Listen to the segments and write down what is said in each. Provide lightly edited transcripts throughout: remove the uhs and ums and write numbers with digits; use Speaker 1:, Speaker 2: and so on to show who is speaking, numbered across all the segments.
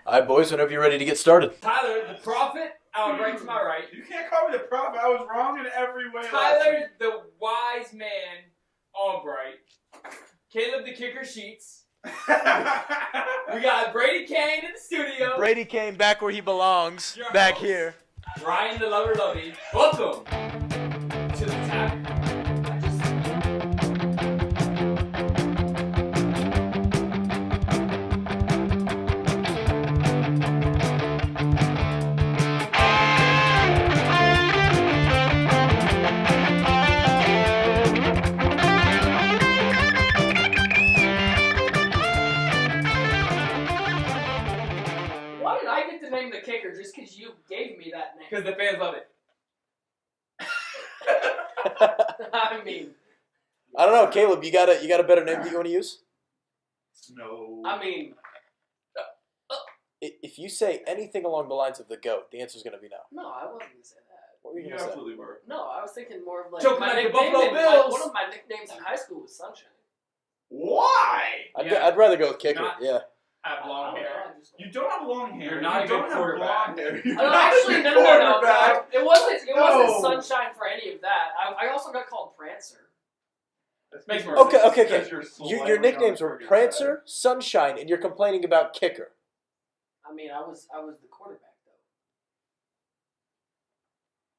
Speaker 1: All right, boys, whenever you're ready to get started.
Speaker 2: Tyler, the prophet, right to my right.
Speaker 3: You can't call me the prophet. I was wrong in every way.
Speaker 2: Tyler, the wise man, Albright. Caleb, the kicker, Sheets. We got Brady Kane in the studio.
Speaker 1: Brady Kane back where he belongs,
Speaker 2: Your
Speaker 1: back
Speaker 2: host,
Speaker 1: here.
Speaker 2: Ryan, the lover, Lovie. Welcome to the Tavern. Why did I get to name the kicker just because you gave me that name? Because the fans love it. I mean,
Speaker 1: I don't know, Caleb. You got a better name that you want to use?
Speaker 3: No.
Speaker 2: I mean,
Speaker 1: If you say anything along the lines of the GOAT, the answer's gonna be no.
Speaker 2: no, I wasn't gonna say that.
Speaker 1: What were you
Speaker 3: You
Speaker 1: gonna say?
Speaker 3: absolutely were.
Speaker 2: No, I was thinking more of like
Speaker 4: Choking
Speaker 2: my
Speaker 4: like the
Speaker 2: nickname.
Speaker 4: Buffalo Bills.
Speaker 2: One of my nicknames in high school was Sunshine.
Speaker 3: Why?
Speaker 1: I'd rather go with kicker.
Speaker 4: Not-
Speaker 1: Yeah.
Speaker 4: Have long hair.
Speaker 3: You don't have long hair.
Speaker 4: You're not
Speaker 3: you
Speaker 4: a
Speaker 3: don't
Speaker 4: good
Speaker 3: have
Speaker 4: quarterback.
Speaker 3: blonde hair. You're
Speaker 2: Oh,
Speaker 3: not a
Speaker 2: actually,
Speaker 3: good
Speaker 2: no.
Speaker 3: quarterback.
Speaker 2: It wasn't
Speaker 3: No.
Speaker 2: Sunshine for any of that. I also got called Prancer.
Speaker 4: Makes more
Speaker 1: Okay,
Speaker 4: sense.
Speaker 1: okay.
Speaker 3: Because you're slightly
Speaker 1: Your nicknames
Speaker 3: on the
Speaker 1: were
Speaker 3: crooked
Speaker 1: Prancer, Sunshine, and you're complaining about kicker.
Speaker 2: I mean, I was the quarterback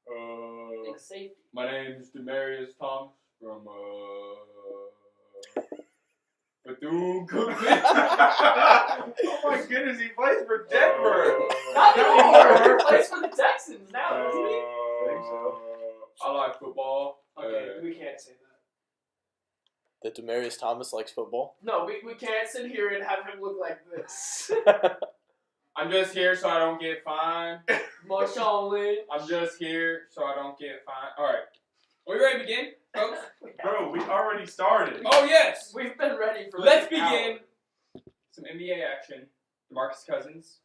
Speaker 2: though. And a safety.
Speaker 4: My name's Demarius Thomas from Bethune-Cookman.
Speaker 3: side. Oh my goodness, he plays for Denver.
Speaker 2: Not
Speaker 3: No.
Speaker 2: anymore. He plays for the Texans now, doesn't he?
Speaker 3: I think so.
Speaker 4: I like football.
Speaker 2: Okay, we can't say that.
Speaker 1: That Demarius Thomas likes football.
Speaker 2: No, we can't sit here and have him look like this.
Speaker 4: I'm just here so I don't get fined.
Speaker 2: Marshawn Lynch.
Speaker 4: I'm just here so I don't get fined. All right. Are we ready to begin, folks?
Speaker 3: Bro, we already started.
Speaker 4: Oh, yes.
Speaker 2: We've been ready for
Speaker 4: Let's
Speaker 2: like an hour.
Speaker 4: begin. Some NBA action. DeMarcus Cousins.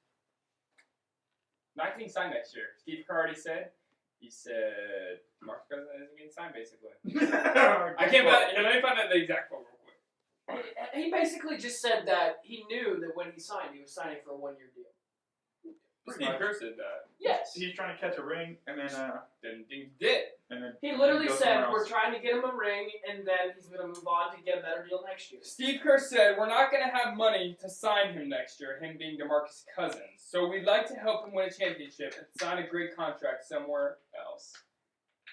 Speaker 4: Not getting signed next year. Steve Kerr already said. He said DeMarcus Cousins isn't getting signed, basically. I can't find. Let me find out the exact quote real quick.
Speaker 2: He basically just said that he knew that when he signed, he was signing for a one-year deal.
Speaker 4: Steve Kerr said that.
Speaker 2: Yes.
Speaker 3: He's trying to catch a ring, and then
Speaker 4: Didn't think he did.
Speaker 2: He literally
Speaker 3: go
Speaker 2: said,
Speaker 3: somewhere
Speaker 2: we're
Speaker 3: else.
Speaker 2: trying to get him a ring, and then he's going to move on to get a better deal next year.
Speaker 4: Steve Kerr said, we're not going to have money to sign him next year, him being DeMarcus Cousins. So we'd like to help him win a championship and sign a great contract somewhere else.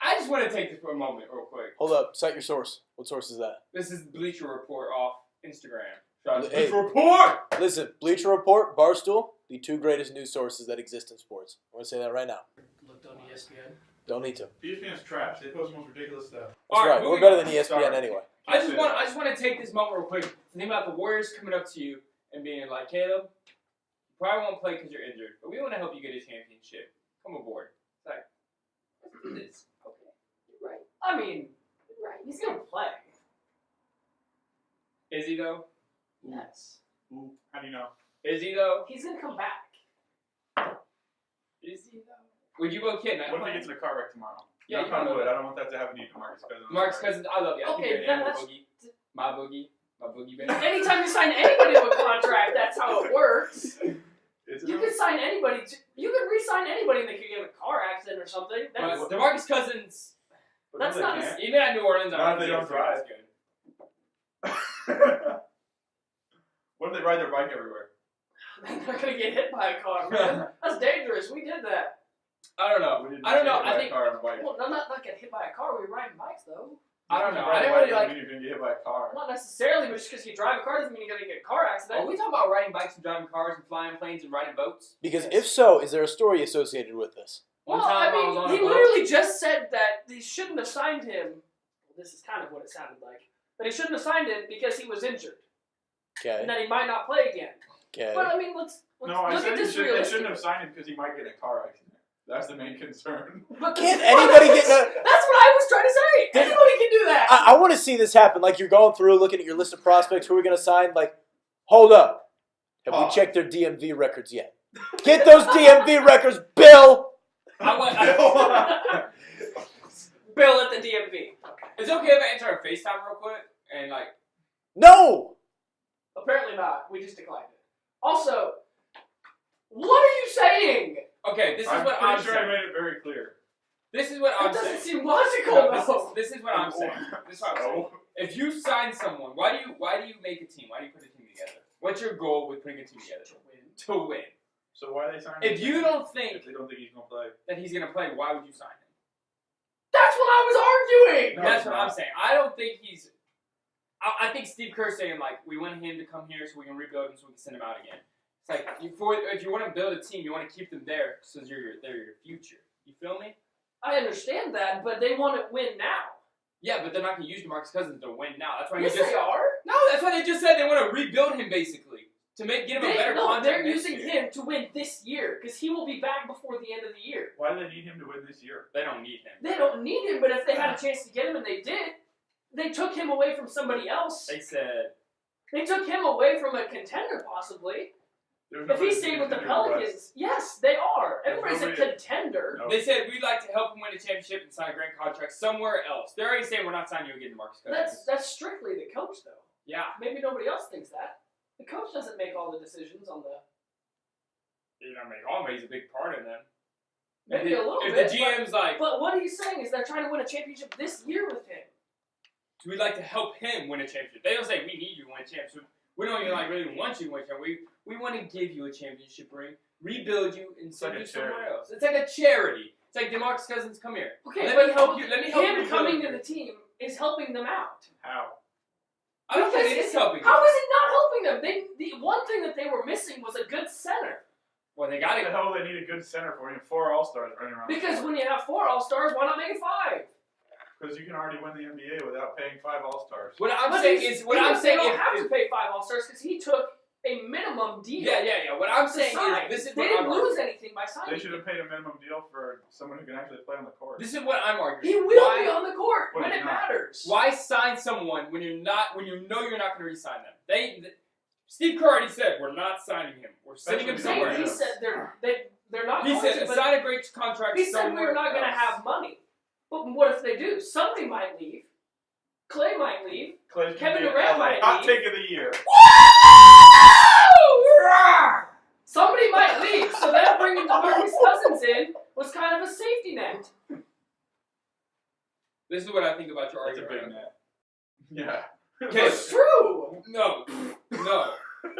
Speaker 4: I just want to take this for a moment real quick.
Speaker 1: Hold up. Cite your source. What source is that?
Speaker 4: This is Bleacher Report off Instagram. Shout out to
Speaker 1: Hey.
Speaker 4: Bleacher Report!
Speaker 1: Listen, Bleacher Report, Barstool, the two greatest news sources that exist in sports. I want to say that right now.
Speaker 2: Looked on ESPN.
Speaker 1: Don't need to.
Speaker 3: ESPN's trash. They post the most ridiculous stuff.
Speaker 1: That's
Speaker 4: All right,
Speaker 1: right. We're
Speaker 4: moving
Speaker 1: better
Speaker 4: on.
Speaker 1: than ESPN
Speaker 3: Sorry.
Speaker 1: anyway.
Speaker 4: I just want to take this moment real quick to think about the Warriors coming up to you and being like, Caleb, you probably won't play because you're injured, but we want to help you get a championship. Come aboard. It's like, let's do this.
Speaker 2: Okay, you're right. I mean, you're right. He's going to play.
Speaker 4: Is he though?
Speaker 2: Yes.
Speaker 3: Ooh, how do you know?
Speaker 4: Is he though?
Speaker 2: He's going to come back.
Speaker 4: Is he though? Would you go kidding?
Speaker 3: What if he gets in a car wreck tomorrow?
Speaker 4: Yeah,
Speaker 3: Knock
Speaker 4: you
Speaker 3: on
Speaker 4: know
Speaker 3: wood.
Speaker 4: that.
Speaker 3: I don't want that to happen to you, Marcus Cousins.
Speaker 4: Marcus Cousins, I love you. I
Speaker 2: Okay,
Speaker 4: think you're an animal
Speaker 2: that's-
Speaker 4: boogie. My boogie. My boogie baby.
Speaker 2: Anytime you sign anybody to a contract, that's how it works.
Speaker 3: Is it
Speaker 2: You can sign anybody. You can re-sign anybody and they could get in a car accident or something. That's,
Speaker 4: But DeMarcus Cousins,
Speaker 3: But
Speaker 2: that's
Speaker 3: no,
Speaker 2: not
Speaker 3: they
Speaker 2: his-
Speaker 4: even at New Orleans, I
Speaker 3: Not
Speaker 4: don't
Speaker 3: if they
Speaker 4: think
Speaker 3: don't drive.
Speaker 4: good.
Speaker 3: What if they ride their bike everywhere?
Speaker 2: they're not going to get hit by a car, man. That's dangerous. We did that.
Speaker 4: I don't know.
Speaker 3: We didn't
Speaker 4: I don't
Speaker 3: get
Speaker 4: know.
Speaker 3: hit by
Speaker 4: I
Speaker 3: a
Speaker 4: think
Speaker 3: car on a bike.
Speaker 2: Well, not get hit by a car. We were riding bikes, though.
Speaker 4: I don't know.
Speaker 3: Riding
Speaker 4: I
Speaker 3: a
Speaker 4: didn't
Speaker 3: bike
Speaker 4: really
Speaker 3: doesn't
Speaker 4: like.
Speaker 3: mean you're gonna get hit by a car.
Speaker 2: Not necessarily, but just because you drive a car doesn't mean you're going to get a car accident.
Speaker 4: Are we talking about riding bikes and driving cars and flying planes and riding boats?
Speaker 1: Because
Speaker 2: Yes.
Speaker 1: if so, is there a story associated with this?
Speaker 4: One
Speaker 2: Well,
Speaker 4: time
Speaker 2: I mean,
Speaker 4: was on
Speaker 2: he
Speaker 4: a boat.
Speaker 2: literally just said that they shouldn't have signed him. Well, this is kind of what it sounded like. That he shouldn't have signed him because he was injured.
Speaker 1: Okay.
Speaker 2: And that he might not play again.
Speaker 1: Okay.
Speaker 2: But, I mean, let's
Speaker 3: No, I
Speaker 2: look
Speaker 3: said
Speaker 2: at
Speaker 3: they
Speaker 2: this
Speaker 3: shouldn't
Speaker 2: realistically.
Speaker 3: have signed him because he might get in a car accident. That's the main concern.
Speaker 2: But
Speaker 1: Can't anybody get in a-
Speaker 2: That's what I was trying to say. Anybody can do that.
Speaker 1: I want to see this happen. Like you're going through, looking at your list of prospects. Who are we going to sign? Like, hold up. Have we
Speaker 3: Pause.
Speaker 1: checked their DMV records yet? Get those DMV records, Bill.
Speaker 4: I went.
Speaker 2: Bill at the DMV.
Speaker 4: It's okay if I enter a FaceTime real quick and like.
Speaker 1: No.
Speaker 2: Apparently not. We just declined it. Also, Okay, this is
Speaker 3: I'm
Speaker 2: what
Speaker 3: pretty
Speaker 2: I'm
Speaker 3: sure
Speaker 2: saying.
Speaker 3: I made it very clear.
Speaker 2: This is what I'm
Speaker 5: That
Speaker 2: saying.
Speaker 5: doesn't seem logical,
Speaker 2: No,
Speaker 5: though.
Speaker 2: this is what I'm saying. This is what I'm saying. If you sign someone, why do you make a team? Why do you put a team together? What's your goal with putting a team together? To win.
Speaker 3: So why are they signing
Speaker 2: If
Speaker 3: him?
Speaker 2: you don't think
Speaker 3: If they don't think he's gonna play.
Speaker 2: that he's gonna play, why would you sign him?
Speaker 5: That's what I was arguing.
Speaker 3: No,
Speaker 2: That's
Speaker 3: it's
Speaker 2: what
Speaker 3: not.
Speaker 2: I'm saying. I don't think he's. I think Steve Kerr's saying like we want him to come here so we can rebuild him so we can send him out again. It's like if you want to build a team, you want to keep them there so they're your future. You feel me?
Speaker 5: I understand that, but they want to win now.
Speaker 2: Yeah, but they're not gonna use DeMarcus Cousins to win now. That's why
Speaker 5: Yes,
Speaker 2: he just
Speaker 5: they are.
Speaker 2: no. That's why they just said they want to rebuild him basically to get him a better contract.
Speaker 5: They're
Speaker 2: next
Speaker 5: using
Speaker 2: year.
Speaker 5: him to win this year because he will be back before the end of the year.
Speaker 3: Why do they need him to win this year?
Speaker 2: They don't need him.
Speaker 5: They don't need him, but if they had a chance to get him, and they did, they took him away from somebody else.
Speaker 2: They said
Speaker 5: They took him away from a contender, possibly.
Speaker 3: There's
Speaker 5: If he
Speaker 3: nobody
Speaker 5: stayed with the
Speaker 3: contender in West.
Speaker 5: Pelicans, yes, they are.
Speaker 3: There's
Speaker 5: Everybody's a
Speaker 3: nobody-
Speaker 5: contender.
Speaker 3: No.
Speaker 2: they said we'd like to help him win a championship and sign a great contract somewhere else. They're already saying we're not signing you again, DeMarcus Cousins.
Speaker 5: That's strictly the coach, though.
Speaker 2: Yeah.
Speaker 5: Maybe nobody else thinks that. The coach doesn't make all the decisions on the.
Speaker 2: You know, he's a big part of them.
Speaker 5: Maybe
Speaker 2: if
Speaker 5: a little
Speaker 2: if
Speaker 5: bit.
Speaker 2: the GM's like,
Speaker 5: But what he's saying is they're trying to win a championship this year with him.
Speaker 2: we'd like to help him win a championship. They don't say we need you to win a championship. We don't even really want you to win a championship. We want to give you a championship ring, rebuild you, and send
Speaker 3: like
Speaker 2: you
Speaker 3: a
Speaker 2: somewhere
Speaker 3: charity.
Speaker 2: else. It's like a charity. It's like DeMarcus Cousins, come here.
Speaker 5: Okay,
Speaker 2: Let
Speaker 5: but
Speaker 2: me help you. Let me help
Speaker 5: him
Speaker 2: rebuild
Speaker 5: coming
Speaker 2: you.
Speaker 5: to the team is helping them out.
Speaker 3: How?
Speaker 2: I don't think it
Speaker 5: Because
Speaker 2: is helping.
Speaker 5: How
Speaker 2: them.
Speaker 5: is it not helping them? The one thing that they were missing was a good center.
Speaker 2: Well, they got
Speaker 3: What
Speaker 2: it.
Speaker 3: the hell do they need a good center for? You have 4 All-Stars running around.
Speaker 5: Because when you have 4 All-Stars, why not make it 5?
Speaker 3: Because you can already win the NBA without paying 5 All-Stars.
Speaker 2: What I'm
Speaker 5: But
Speaker 2: saying
Speaker 5: he's-
Speaker 2: is, what
Speaker 5: because
Speaker 2: I'm saying
Speaker 5: they don't
Speaker 2: is,
Speaker 5: have to pay 5 All-Stars because he took a minimum deal.
Speaker 2: yeah. What I'm
Speaker 5: to
Speaker 2: saying
Speaker 5: sign.
Speaker 2: is, this is
Speaker 5: They
Speaker 2: what
Speaker 5: didn't
Speaker 2: I'm
Speaker 5: lose
Speaker 2: arguing.
Speaker 5: anything by signing.
Speaker 3: They should have paid a minimum deal for someone who can actually play on the court.
Speaker 2: This is what I'm arguing.
Speaker 5: He will
Speaker 2: Why-
Speaker 5: be on the court
Speaker 3: But
Speaker 5: when
Speaker 3: he's
Speaker 5: it
Speaker 3: not.
Speaker 5: matters.
Speaker 2: Why sign someone when you know you're not going to re-sign them? Steve Kerr already said we're not signing him. We're sending him
Speaker 3: That's
Speaker 2: somewhere
Speaker 3: what
Speaker 5: He
Speaker 2: else.
Speaker 5: said they're not
Speaker 2: He
Speaker 5: going
Speaker 2: said
Speaker 5: to, but
Speaker 2: sign a great contract
Speaker 5: he said
Speaker 2: somewhere
Speaker 5: we're not going to
Speaker 2: else.
Speaker 5: have money. But what if they do? Somebody might leave. Clay might leave.
Speaker 3: Clay's
Speaker 5: Kevin
Speaker 3: gonna be
Speaker 5: Durant
Speaker 3: a
Speaker 5: might
Speaker 3: hot
Speaker 5: leave.
Speaker 3: take of the year.
Speaker 5: Somebody might leave, so them bringing DeMarcus Cousins in was kind of a safety net.
Speaker 2: This is what I think about your
Speaker 3: That's a
Speaker 2: argument.
Speaker 3: big net. Yeah.
Speaker 2: Okay.
Speaker 5: It's true.
Speaker 2: No.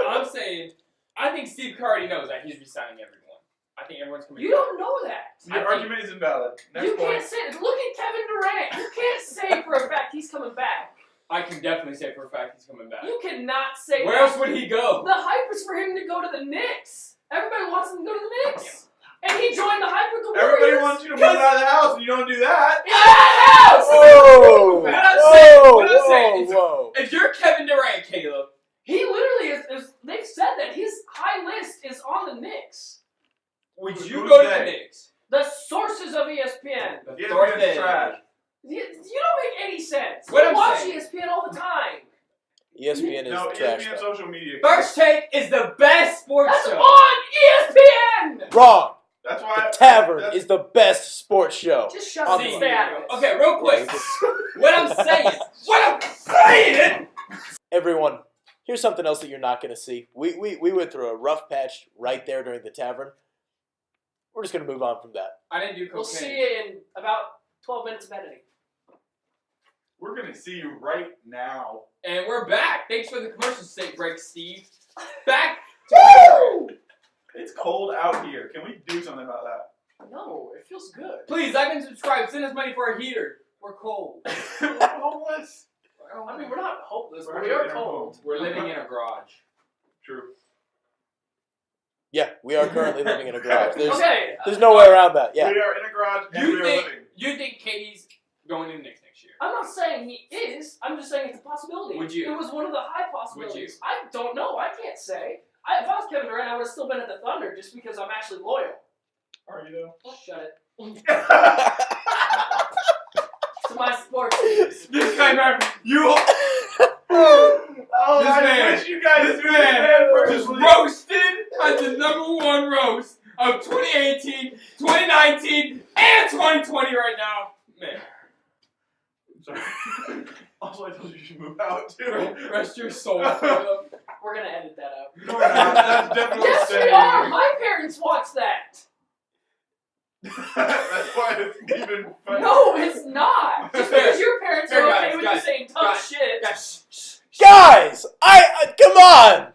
Speaker 2: I'm saying, I think Steve Kerr already knows that he's re-signing everyone. I think everyone's coming.
Speaker 5: You don't know that.
Speaker 3: Your argument is invalid. Next
Speaker 5: You
Speaker 3: point.
Speaker 5: can't say. Look at Kevin Durant. You can't say for a fact he's coming back.
Speaker 2: I can definitely say for a fact he's coming back.
Speaker 5: You cannot say.
Speaker 2: Where
Speaker 5: that.
Speaker 2: else would he go?
Speaker 5: The hype is for him to go to the Knicks. Everybody wants him to go to the Knicks. And he joined the hype with the Warriors.
Speaker 3: Everybody wants you to move out of the house, and you don't do that.
Speaker 5: In that house!
Speaker 1: Whoa!
Speaker 2: What I'm saying- what I'm
Speaker 1: Whoa!
Speaker 2: saying is-
Speaker 1: Whoa!
Speaker 2: If you're Kevin Durant, Caleb,
Speaker 5: He literally is. They've said that his high list is on the Knicks.
Speaker 2: would
Speaker 3: Who's
Speaker 2: you go to the
Speaker 3: they?
Speaker 2: Knicks?
Speaker 5: The sources of ESPN.
Speaker 2: The
Speaker 3: ESPN's
Speaker 2: Thursday.
Speaker 3: trash.
Speaker 5: You don't make any sense.
Speaker 2: What
Speaker 5: We
Speaker 2: I'm
Speaker 5: watch
Speaker 2: saying-
Speaker 5: ESPN all the time.
Speaker 1: ESPN is
Speaker 3: No,
Speaker 1: trash.
Speaker 3: ESPN
Speaker 1: though.
Speaker 3: social media.
Speaker 2: First Take is the best sports
Speaker 5: That's
Speaker 2: show.
Speaker 5: on ESPN.
Speaker 1: Wrong.
Speaker 3: That's why.
Speaker 1: The Tavern
Speaker 3: that's-
Speaker 1: is the best sports show.
Speaker 5: Just shut
Speaker 1: On
Speaker 5: up
Speaker 1: the-
Speaker 5: and stay out of it.
Speaker 2: Okay, real quick.
Speaker 1: Yeah,
Speaker 2: What I'm saying.
Speaker 1: Everyone, here's something else that you're not going to see. We went through a rough patch right there during the Tavern. We're just going to move on from that.
Speaker 2: I didn't do cocaine.
Speaker 5: We'll see you in about 12 minutes of editing.
Speaker 3: We're gonna see you right now.
Speaker 2: And we're back. Thanks for the commercial break, Steve. Back to
Speaker 3: It's cold out here. Can we do something about that?
Speaker 5: No, it feels good.
Speaker 2: Please like and subscribe. Send us money for a heater. We're cold.
Speaker 3: We're homeless.
Speaker 5: I mean, we're not hopeless, but
Speaker 3: We're
Speaker 5: we are
Speaker 3: in our
Speaker 5: cold.
Speaker 3: home.
Speaker 2: We're living in a garage.
Speaker 3: True.
Speaker 1: Yeah, we are currently living in a garage.
Speaker 5: Okay.
Speaker 1: There's no way around that. Yeah.
Speaker 3: We are in a garage and we are living.
Speaker 2: You think Katie's going in next year?
Speaker 5: I'm not saying he is. I'm just saying it's a possibility.
Speaker 2: Would you?
Speaker 5: It was one of the high possibilities. I don't know. I can't say. If I was Kevin Durant, I would have still been at the Thunder just because I'm actually loyal.
Speaker 3: Are you
Speaker 5: Shut it.
Speaker 3: though?
Speaker 5: To my sports teams.
Speaker 2: This guy, man, you
Speaker 3: Oh,
Speaker 2: This
Speaker 3: I
Speaker 2: man-
Speaker 3: wish you guys
Speaker 2: this
Speaker 3: knew
Speaker 2: man
Speaker 3: that
Speaker 2: was
Speaker 3: personally.
Speaker 2: roasted at the #1 roast of 2018, 2019, and 2020 right now. Man,
Speaker 3: Sorry. Also, I told you should move out too.
Speaker 2: rest your soul. Caleb.
Speaker 5: We're going to edit that out.
Speaker 3: No, we're not. That's definitely
Speaker 5: Yes, we
Speaker 3: staying.
Speaker 5: are. My parents watch that.
Speaker 3: That's why it's even funny.
Speaker 5: No, it's not. Just because your parents
Speaker 2: Fair,
Speaker 5: are okay
Speaker 2: guys,
Speaker 5: with
Speaker 2: guys,
Speaker 5: you saying tough shit.
Speaker 1: Guys, come on.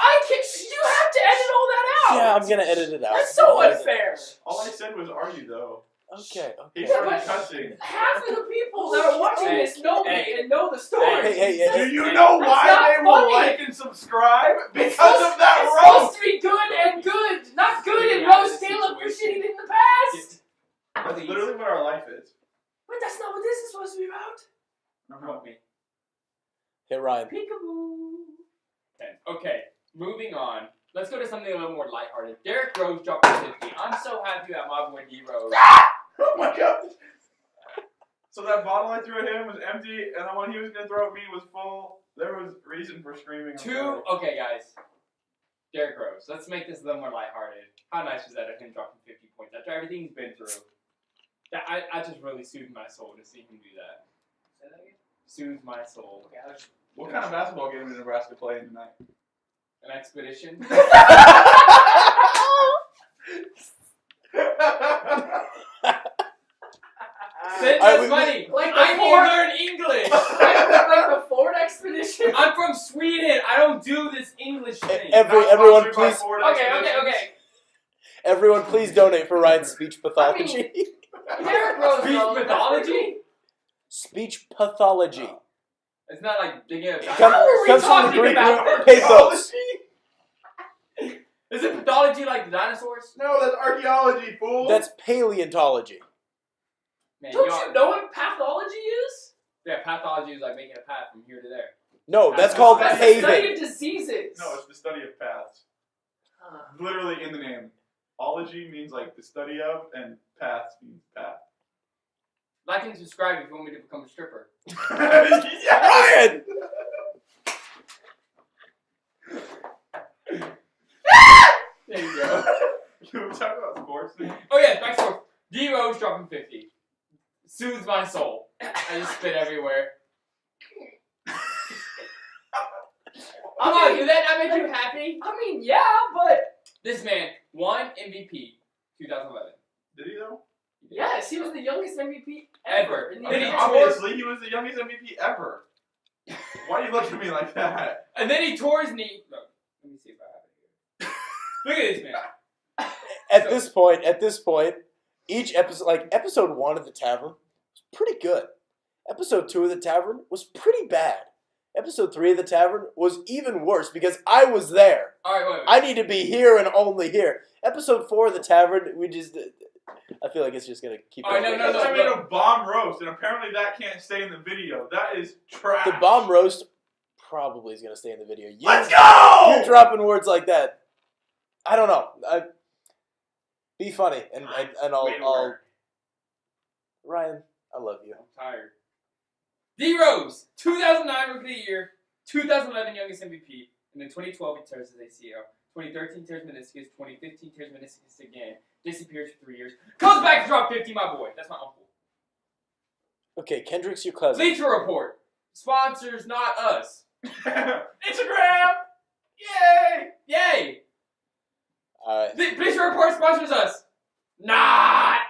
Speaker 5: You have to edit all that out.
Speaker 1: Yeah, I'm gonna edit it out.
Speaker 5: That's so unfair.
Speaker 3: All I said was, "Are you though?"
Speaker 1: Okay.
Speaker 3: He
Speaker 5: Yeah,
Speaker 3: started
Speaker 5: but
Speaker 3: cussing.
Speaker 5: half of the people that are watching
Speaker 2: Hey,
Speaker 5: this know me
Speaker 2: hey,
Speaker 5: and know the story.
Speaker 1: hey,
Speaker 3: Do you know
Speaker 5: That's
Speaker 3: why
Speaker 5: not
Speaker 3: they will
Speaker 5: funny.
Speaker 3: like and subscribe?
Speaker 5: It's
Speaker 3: Because
Speaker 5: supposed-
Speaker 3: of that
Speaker 5: It's
Speaker 3: roast.
Speaker 5: supposed to be good and good, not good and
Speaker 2: Getting out of
Speaker 5: roast
Speaker 2: this
Speaker 5: Caleb for shit he
Speaker 2: situation.
Speaker 5: did in the past.
Speaker 3: That's
Speaker 2: Please.
Speaker 3: literally what our life is.
Speaker 5: But that's not what this is supposed to be about.
Speaker 2: Help me.
Speaker 1: Hey, Ryan.
Speaker 5: Peekaboo.
Speaker 2: Okay, moving on. Let's go to something a little more lighthearted. Derrick Rose dropped a 50. I'm so happy that my boy D Rose.
Speaker 3: Oh my god. So that bottle I threw at him was empty, and the one he was gonna throw at me was full. There was reason for screaming.
Speaker 2: Okay, guys. Derrick Rose. Let's make this a little more lighthearted. How nice was that of him dropping 50 points after everything he's been through? That I just really soothed my soul to see him do that.
Speaker 5: Say that again?
Speaker 2: Soothed my soul.
Speaker 5: Okay, I was
Speaker 3: What kind of basketball game did Nebraska play tonight?
Speaker 2: An expedition. Send
Speaker 1: Alright,
Speaker 2: us money.
Speaker 5: like the
Speaker 2: I need to
Speaker 5: Ford,
Speaker 2: learn English.
Speaker 5: like the Ford expedition.
Speaker 2: I'm from Sweden. I don't do this English thing.
Speaker 1: Everyone,
Speaker 3: Not sponsored by
Speaker 1: please.
Speaker 3: Ford
Speaker 5: Okay,
Speaker 3: Expeditions.
Speaker 1: Everyone, please donate for Ryan's speech pathology.
Speaker 5: Derrick Rose.
Speaker 2: Speech
Speaker 5: though,
Speaker 2: pathology?
Speaker 1: Speech pathology.
Speaker 2: It's not like digging a
Speaker 1: Come-
Speaker 5: How are we
Speaker 1: comes from the
Speaker 5: talking
Speaker 1: Greek
Speaker 5: about
Speaker 1: root
Speaker 5: this?
Speaker 1: pathos.
Speaker 2: Is it pathology like the dinosaurs?
Speaker 3: No, that's archaeology, fool.
Speaker 1: That's paleontology.
Speaker 2: Man,
Speaker 5: Don't
Speaker 2: y'all-
Speaker 5: you know what pathology is?
Speaker 2: Yeah, pathology is like making a path from here to there.
Speaker 1: No, that's
Speaker 3: That's
Speaker 1: called
Speaker 3: the
Speaker 5: That's the
Speaker 1: paving.
Speaker 5: study of diseases.
Speaker 3: no, it's the study of paths.
Speaker 5: Huh.
Speaker 3: Literally in the name. Ology means like the study of, and paths means path.
Speaker 2: Like and subscribe if you want me to become a stripper.
Speaker 3: Yeah.
Speaker 1: Ryan!
Speaker 2: There you go.
Speaker 3: Can we talk about sports?
Speaker 2: Oh yeah, back to sports. D Rose dropping 50. Soothes my soul. I just spit everywhere. Come on, did that not make you happy?
Speaker 5: I mean, yeah, but
Speaker 2: This man won MVP 2011.
Speaker 3: Did he though?
Speaker 5: yes, he was the youngest MVP
Speaker 2: Ever.
Speaker 5: ever. In the
Speaker 3: I mean,
Speaker 2: Then he
Speaker 5: NBA.
Speaker 3: obviously he was the youngest MVP ever. Why do you look at me like that?
Speaker 2: And then he tore his knee. Look, let me see if I have it here. Look at this man.
Speaker 1: At this point, each episode, like episode 1 of the Tavern, was pretty good. Episode 2 of the Tavern was pretty bad. Episode 3 of the Tavern was even worse because I was there.
Speaker 2: Alright, wait.
Speaker 1: I need to be here and only here. Episode 4 of the Tavern, I feel like it's just gonna keep.
Speaker 2: Alright,
Speaker 1: going.
Speaker 2: no,
Speaker 3: I made a bomb roast, and apparently that can't stay in the video. That is trash.
Speaker 1: The bomb roast probably is gonna stay in the video.
Speaker 3: Let's go!
Speaker 1: You dropping words like that. I don't know. Be funny and I'll Ryan, I love you.
Speaker 2: I'm tired. D Rose, 2009 Rookie of the Year, 2011 Youngest MVP, and then 2012 he tears his ACL, 2013 tears meniscus, 2015 tears meniscus again, disappears for 3 years, comes back to drop 50, my boy. That's my uncle.
Speaker 1: Okay, Kendrick's your cousin.
Speaker 2: Bleacher Report, sponsors not us.
Speaker 3: Instagram!
Speaker 2: Yay! Yay!
Speaker 1: Alright.
Speaker 2: The Bleacher Report sponsors us. Not.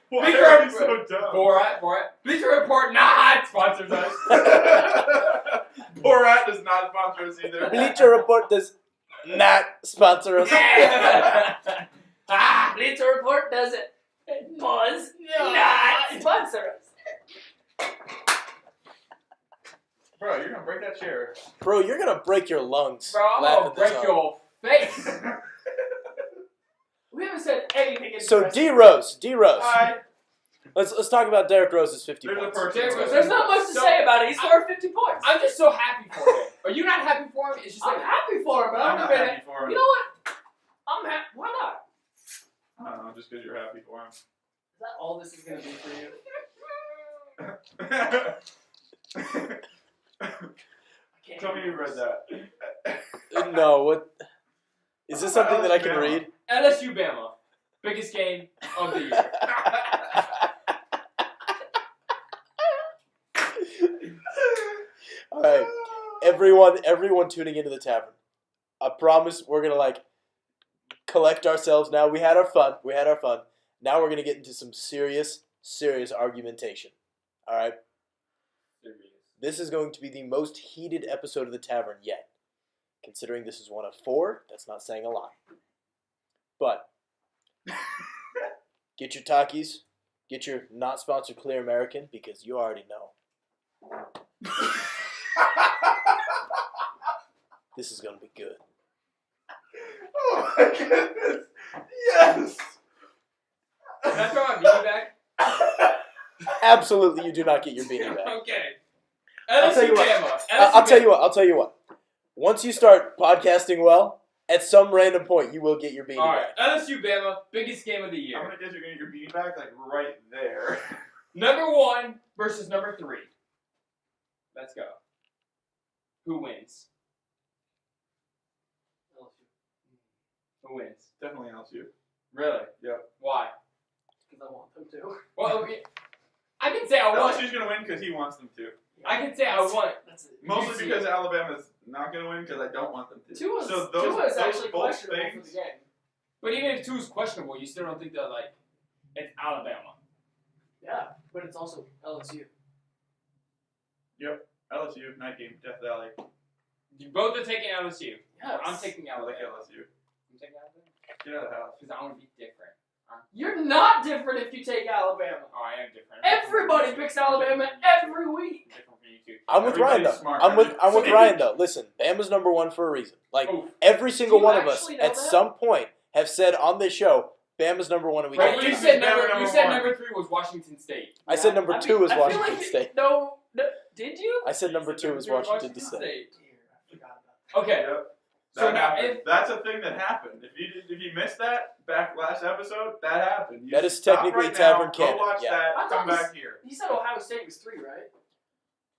Speaker 3: Why
Speaker 2: Bleacher
Speaker 3: are you
Speaker 2: Report.
Speaker 3: so dumb?
Speaker 2: Borat. Bleacher Report not sponsors us.
Speaker 3: Borat does not sponsor us either.
Speaker 1: Bleacher Report does not sponsor us.
Speaker 2: Ah,
Speaker 5: Bleacher Report doesn't. Buzz not sponsor us.
Speaker 3: Bro, you're gonna break that chair.
Speaker 1: Bro, you're gonna break your lungs.
Speaker 2: Bro, I'm
Speaker 1: laughing
Speaker 2: gonna
Speaker 1: this
Speaker 2: break
Speaker 1: hard.
Speaker 2: your face.
Speaker 5: We haven't said anything.
Speaker 1: So
Speaker 5: interesting.
Speaker 1: D Rose.
Speaker 3: Hi.
Speaker 1: Let's talk about Derrick Rose's 50
Speaker 3: There's a
Speaker 1: points.
Speaker 3: person.
Speaker 2: Derrick Rose-
Speaker 5: There's not much to say about it. He scored 50 points.
Speaker 2: I'm just so happy for him. Are you not happy for him? It's just
Speaker 5: I'm
Speaker 2: like
Speaker 5: happy for him, but
Speaker 3: I'm
Speaker 5: I'm
Speaker 3: not
Speaker 5: gonna.
Speaker 3: happy for him.
Speaker 5: You know what? I'm happy. Why not?
Speaker 3: I don't know, just because you're happy for
Speaker 5: Is that all this is gonna be for you?
Speaker 3: him.
Speaker 5: I can't
Speaker 3: Tell me you read that.
Speaker 1: No, what? Is this something that I can read?
Speaker 2: LSU Bama, biggest game of the year.
Speaker 1: Alright. Everyone tuning into the Tavern. I promise we're gonna collect ourselves now. We had our fun. Now we're going to get into some serious argumentation. All right? This is going to be the most heated episode of the Tavern yet. Considering this is one of 4, that's not saying a lot. But get your Takis, get your not sponsored Clear American, because you already know. This is going to be good.
Speaker 3: Oh my goodness! Yes!
Speaker 2: Can I throw my beanie back?
Speaker 1: Absolutely, you do not get your beanie back.
Speaker 2: Okay.
Speaker 1: I'll tell you what. I'll tell you what. Once you start podcasting well, at some random point you will get your beanie
Speaker 2: All right,
Speaker 1: back.
Speaker 2: LSU Bama, biggest game of the year.
Speaker 3: I'm gonna guess you're gonna get your beanie back like right there.
Speaker 2: Number 1 versus number 3. Let's go. Who wins? Who wins?
Speaker 3: Definitely LSU.
Speaker 2: Really?
Speaker 3: Yep.
Speaker 2: Why?
Speaker 5: Because I want them to.
Speaker 2: Well, I can say I want.
Speaker 3: LSU's gonna win because he wants them to.
Speaker 2: I can say I want.
Speaker 5: That's it.
Speaker 3: Mostly because Alabama's not gonna win because I don't want them to.
Speaker 5: Tua's
Speaker 3: So those
Speaker 5: actually
Speaker 3: both
Speaker 5: questionable for
Speaker 3: things.
Speaker 5: the game.
Speaker 2: But even if 2 is questionable, you still don't think that it's Alabama.
Speaker 5: Yeah, but it's also LSU.
Speaker 3: LSU night game, Death Valley.
Speaker 2: You both are taking LSU.
Speaker 5: Yes.
Speaker 2: I'm taking
Speaker 3: I like
Speaker 2: Alabama.
Speaker 3: LSU.
Speaker 2: I'm taking Alabama
Speaker 3: Get out of the house.
Speaker 2: because I want to be different.
Speaker 5: You're not different if you take Alabama.
Speaker 2: Oh, I am different.
Speaker 5: Everybody picks Alabama every week.
Speaker 2: I'm different from you two.
Speaker 1: I'm with Ryan
Speaker 3: Everybody's
Speaker 1: though.
Speaker 3: smart.
Speaker 1: I'm with Ryan though. Listen, Bama's number 1 for a reason. Like
Speaker 2: Oof.
Speaker 1: every single
Speaker 5: Do you
Speaker 1: one of us
Speaker 5: actually know
Speaker 1: at
Speaker 5: that?
Speaker 1: some point have said on this show, Bama's number 1 and we
Speaker 2: Right,
Speaker 1: can't.
Speaker 2: you
Speaker 3: Bama's
Speaker 2: said
Speaker 3: never
Speaker 2: number. You
Speaker 3: number
Speaker 2: said
Speaker 3: one.
Speaker 2: number 3 was Washington State.
Speaker 1: I said number 2 was
Speaker 5: I feel
Speaker 1: Washington
Speaker 5: like
Speaker 1: State.
Speaker 5: No, did you?
Speaker 1: I said number 2 was Washington State.
Speaker 5: Dear, I forgot about
Speaker 2: Okay.
Speaker 3: Yep.
Speaker 2: So
Speaker 3: That
Speaker 2: now,
Speaker 3: happened. That's a thing that happened. If you missed that back last episode, that happened. You
Speaker 1: That is
Speaker 3: stop
Speaker 1: technically
Speaker 3: right
Speaker 1: Tavern
Speaker 3: now,
Speaker 1: canon,
Speaker 3: Go watch
Speaker 1: yeah.
Speaker 3: that.
Speaker 5: I thought
Speaker 3: Come
Speaker 5: this-
Speaker 3: back here.
Speaker 5: that. He said Ohio State was 3, right?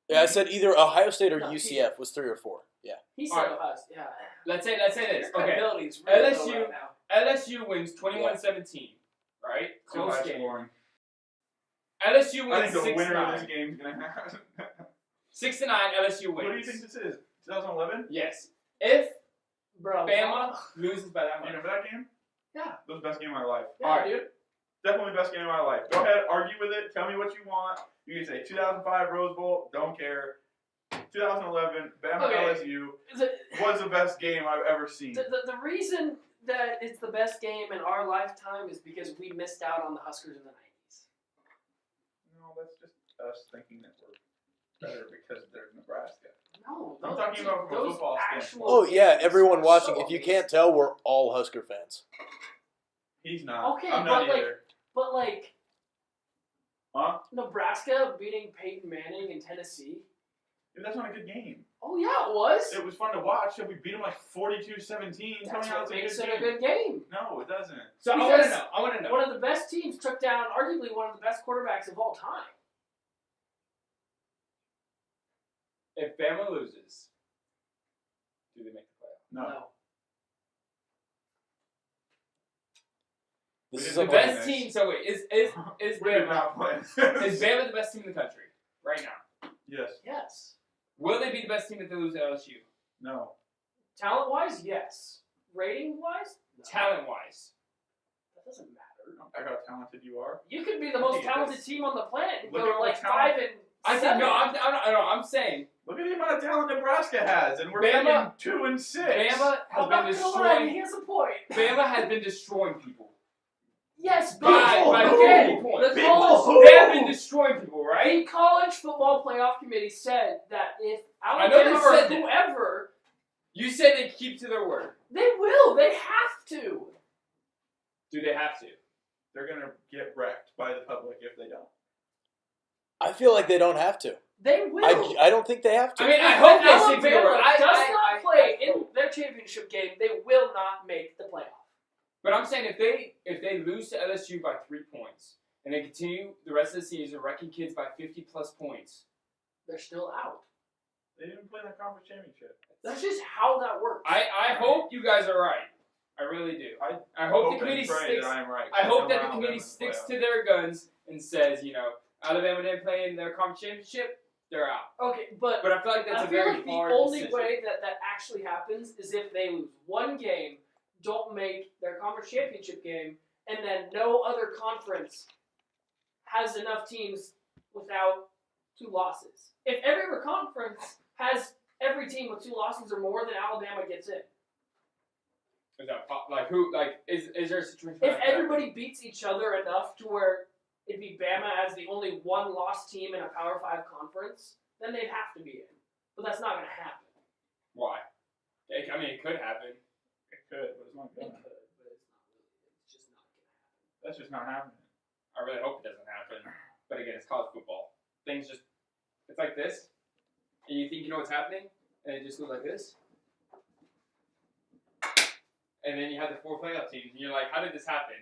Speaker 1: Yeah, I said either Ohio State or
Speaker 5: No,
Speaker 1: UCF was 3 or 4. Yeah.
Speaker 5: He said
Speaker 2: Alright.
Speaker 5: Ohio State. Yeah.
Speaker 2: let's say this.
Speaker 5: Your
Speaker 2: Okay.
Speaker 5: credibility is really
Speaker 2: LSU
Speaker 5: low right now.
Speaker 2: LSU wins 21-17. Right?
Speaker 3: Too
Speaker 2: Close
Speaker 3: high
Speaker 2: game.
Speaker 3: scoring.
Speaker 2: LSU
Speaker 3: I
Speaker 2: wins
Speaker 3: think the winner of
Speaker 2: 6-9.
Speaker 3: this game is gonna have.
Speaker 2: 6-9. LSU wins.
Speaker 3: What do you think this is? 2011?
Speaker 2: Yes. If
Speaker 5: Bro.
Speaker 2: Bama loses by that
Speaker 3: Do you
Speaker 2: much.
Speaker 3: remember that game?
Speaker 5: Yeah.
Speaker 3: That was the best game of my life.
Speaker 5: Yeah,
Speaker 2: Alright.
Speaker 5: dude.
Speaker 3: Definitely the best game of my life. Go ahead, argue with it. Tell me what you want. You can say 2005 Rose Bowl. Don't care. 2011 Bama
Speaker 5: Okay.
Speaker 3: LSU
Speaker 5: The,
Speaker 3: was the best game I've ever seen.
Speaker 5: the reason that it's the best game in our lifetime is because we missed out on the Huskers in the 90s.
Speaker 3: No, that's just us thinking that we're better because they're Nebraska.
Speaker 5: No,
Speaker 3: I'm
Speaker 5: those-
Speaker 3: talking about from a
Speaker 5: those
Speaker 3: football
Speaker 5: actual
Speaker 1: Oh yeah,
Speaker 5: games
Speaker 1: everyone
Speaker 5: are
Speaker 1: watching.
Speaker 5: so
Speaker 1: If you
Speaker 5: amazing.
Speaker 1: can't tell, we're all Husker fans.
Speaker 3: He's not.
Speaker 5: Okay,
Speaker 3: I'm not
Speaker 5: but, like,
Speaker 3: either.
Speaker 5: But like,
Speaker 3: Huh?
Speaker 5: Nebraska beating Peyton Manning in Tennessee.
Speaker 3: Dude, that's not a good game.
Speaker 5: Oh yeah, it was.
Speaker 3: It was fun to watch. So we beat them like 42-17. Tell
Speaker 5: That's
Speaker 3: me how
Speaker 5: what
Speaker 3: it's
Speaker 5: makes
Speaker 3: a
Speaker 5: it
Speaker 3: good
Speaker 5: a
Speaker 3: game.
Speaker 5: good game.
Speaker 3: No, it doesn't.
Speaker 2: So I
Speaker 5: Because
Speaker 2: want to know.
Speaker 5: One of the best teams took down arguably one of the best quarterbacks of all time.
Speaker 2: If Bama loses, do they make the playoff?
Speaker 3: No.
Speaker 1: This is
Speaker 2: The
Speaker 3: didn't
Speaker 1: a
Speaker 3: play
Speaker 2: best team. So wait, is
Speaker 3: We did
Speaker 2: Bama
Speaker 3: not play.
Speaker 2: is Bama the best team in the country right now?
Speaker 3: Yes.
Speaker 5: Yes.
Speaker 2: Will they be the best team if they lose to LSU?
Speaker 3: No.
Speaker 5: Talent wise, yes. Rating wise, no.
Speaker 2: Talent wise,
Speaker 5: That doesn't matter.
Speaker 3: I got how talented you are.
Speaker 5: You could be the
Speaker 3: I
Speaker 5: most
Speaker 3: think it
Speaker 5: talented
Speaker 3: is.
Speaker 5: team on the planet and
Speaker 3: Look
Speaker 5: go
Speaker 3: at
Speaker 5: to
Speaker 3: what
Speaker 5: like
Speaker 3: talent-
Speaker 5: 5 and
Speaker 2: I
Speaker 5: 7.
Speaker 2: think no. I'm saying
Speaker 3: Look at the amount of talent Nebraska has, and we're
Speaker 2: Bama-
Speaker 3: freaking 2 and 6.
Speaker 2: Bama has
Speaker 5: I'm
Speaker 2: been
Speaker 5: not gonna lie,
Speaker 2: destroying.
Speaker 5: he has a point.
Speaker 2: Bama has been destroying people.
Speaker 5: Yes, but
Speaker 2: By
Speaker 5: again,
Speaker 2: 50 points.
Speaker 5: the
Speaker 3: People
Speaker 5: college,
Speaker 3: who-
Speaker 2: They have been destroying people, right?
Speaker 5: the college football playoff committee said that if
Speaker 2: I know they
Speaker 5: Alabama or
Speaker 2: said that.
Speaker 5: whoever,
Speaker 2: You said they keep to their word.
Speaker 5: they will. They have to.
Speaker 2: Do they have to?
Speaker 3: They're going to get wrecked by the public if they don't.
Speaker 1: I feel like they don't have to.
Speaker 5: They will.
Speaker 1: I don't think they have to.
Speaker 2: I mean, I
Speaker 5: If
Speaker 2: hope they stick to their
Speaker 5: Alabama
Speaker 2: word.
Speaker 5: does not play in
Speaker 2: hope.
Speaker 5: their championship game, they will not make the playoff.
Speaker 2: But I'm saying if they lose to LSU by 3 points and they continue the rest of the season wrecking kids by 50+ points,
Speaker 5: They're still out.
Speaker 3: They didn't play in the conference championship.
Speaker 5: That's just how that works.
Speaker 2: I hope you guys are right. I really do. I hope the committee
Speaker 3: and pray
Speaker 2: sticks.
Speaker 3: that I am right.
Speaker 2: I hope that the
Speaker 3: Alabama
Speaker 2: committee
Speaker 3: in the
Speaker 2: sticks
Speaker 3: playoffs.
Speaker 2: to their guns and says, Alabama didn't play in their conference championship, they're out.
Speaker 5: Okay, but
Speaker 2: But I feel like that's
Speaker 5: I
Speaker 2: a
Speaker 5: feel
Speaker 2: very
Speaker 5: like the
Speaker 2: hard
Speaker 5: only
Speaker 2: decision.
Speaker 5: way that actually happens is if they lose one game don't make their conference championship game, and then no other conference has enough teams without 2 losses. If every other conference has every team with 2 losses or more, then Alabama gets in.
Speaker 2: Is that like who? Like is there a situation?
Speaker 5: If
Speaker 2: like
Speaker 5: everybody beats each other enough to where it'd be Bama as the only 1-loss team in a Power 5 conference, then they'd have to be in. But that's not going to happen.
Speaker 2: Why? I mean, it could happen.
Speaker 3: It could, but it's not
Speaker 5: It
Speaker 3: gonna.
Speaker 5: could, but it's not really. It's just not going to happen.
Speaker 3: That's just not happening.
Speaker 2: I really hope it doesn't happen. But again, it's college football. Things just, it's like this, and you think you know what's happening, and it just goes like this. And then you have the 4 playoff teams, and you're like, how did this happen?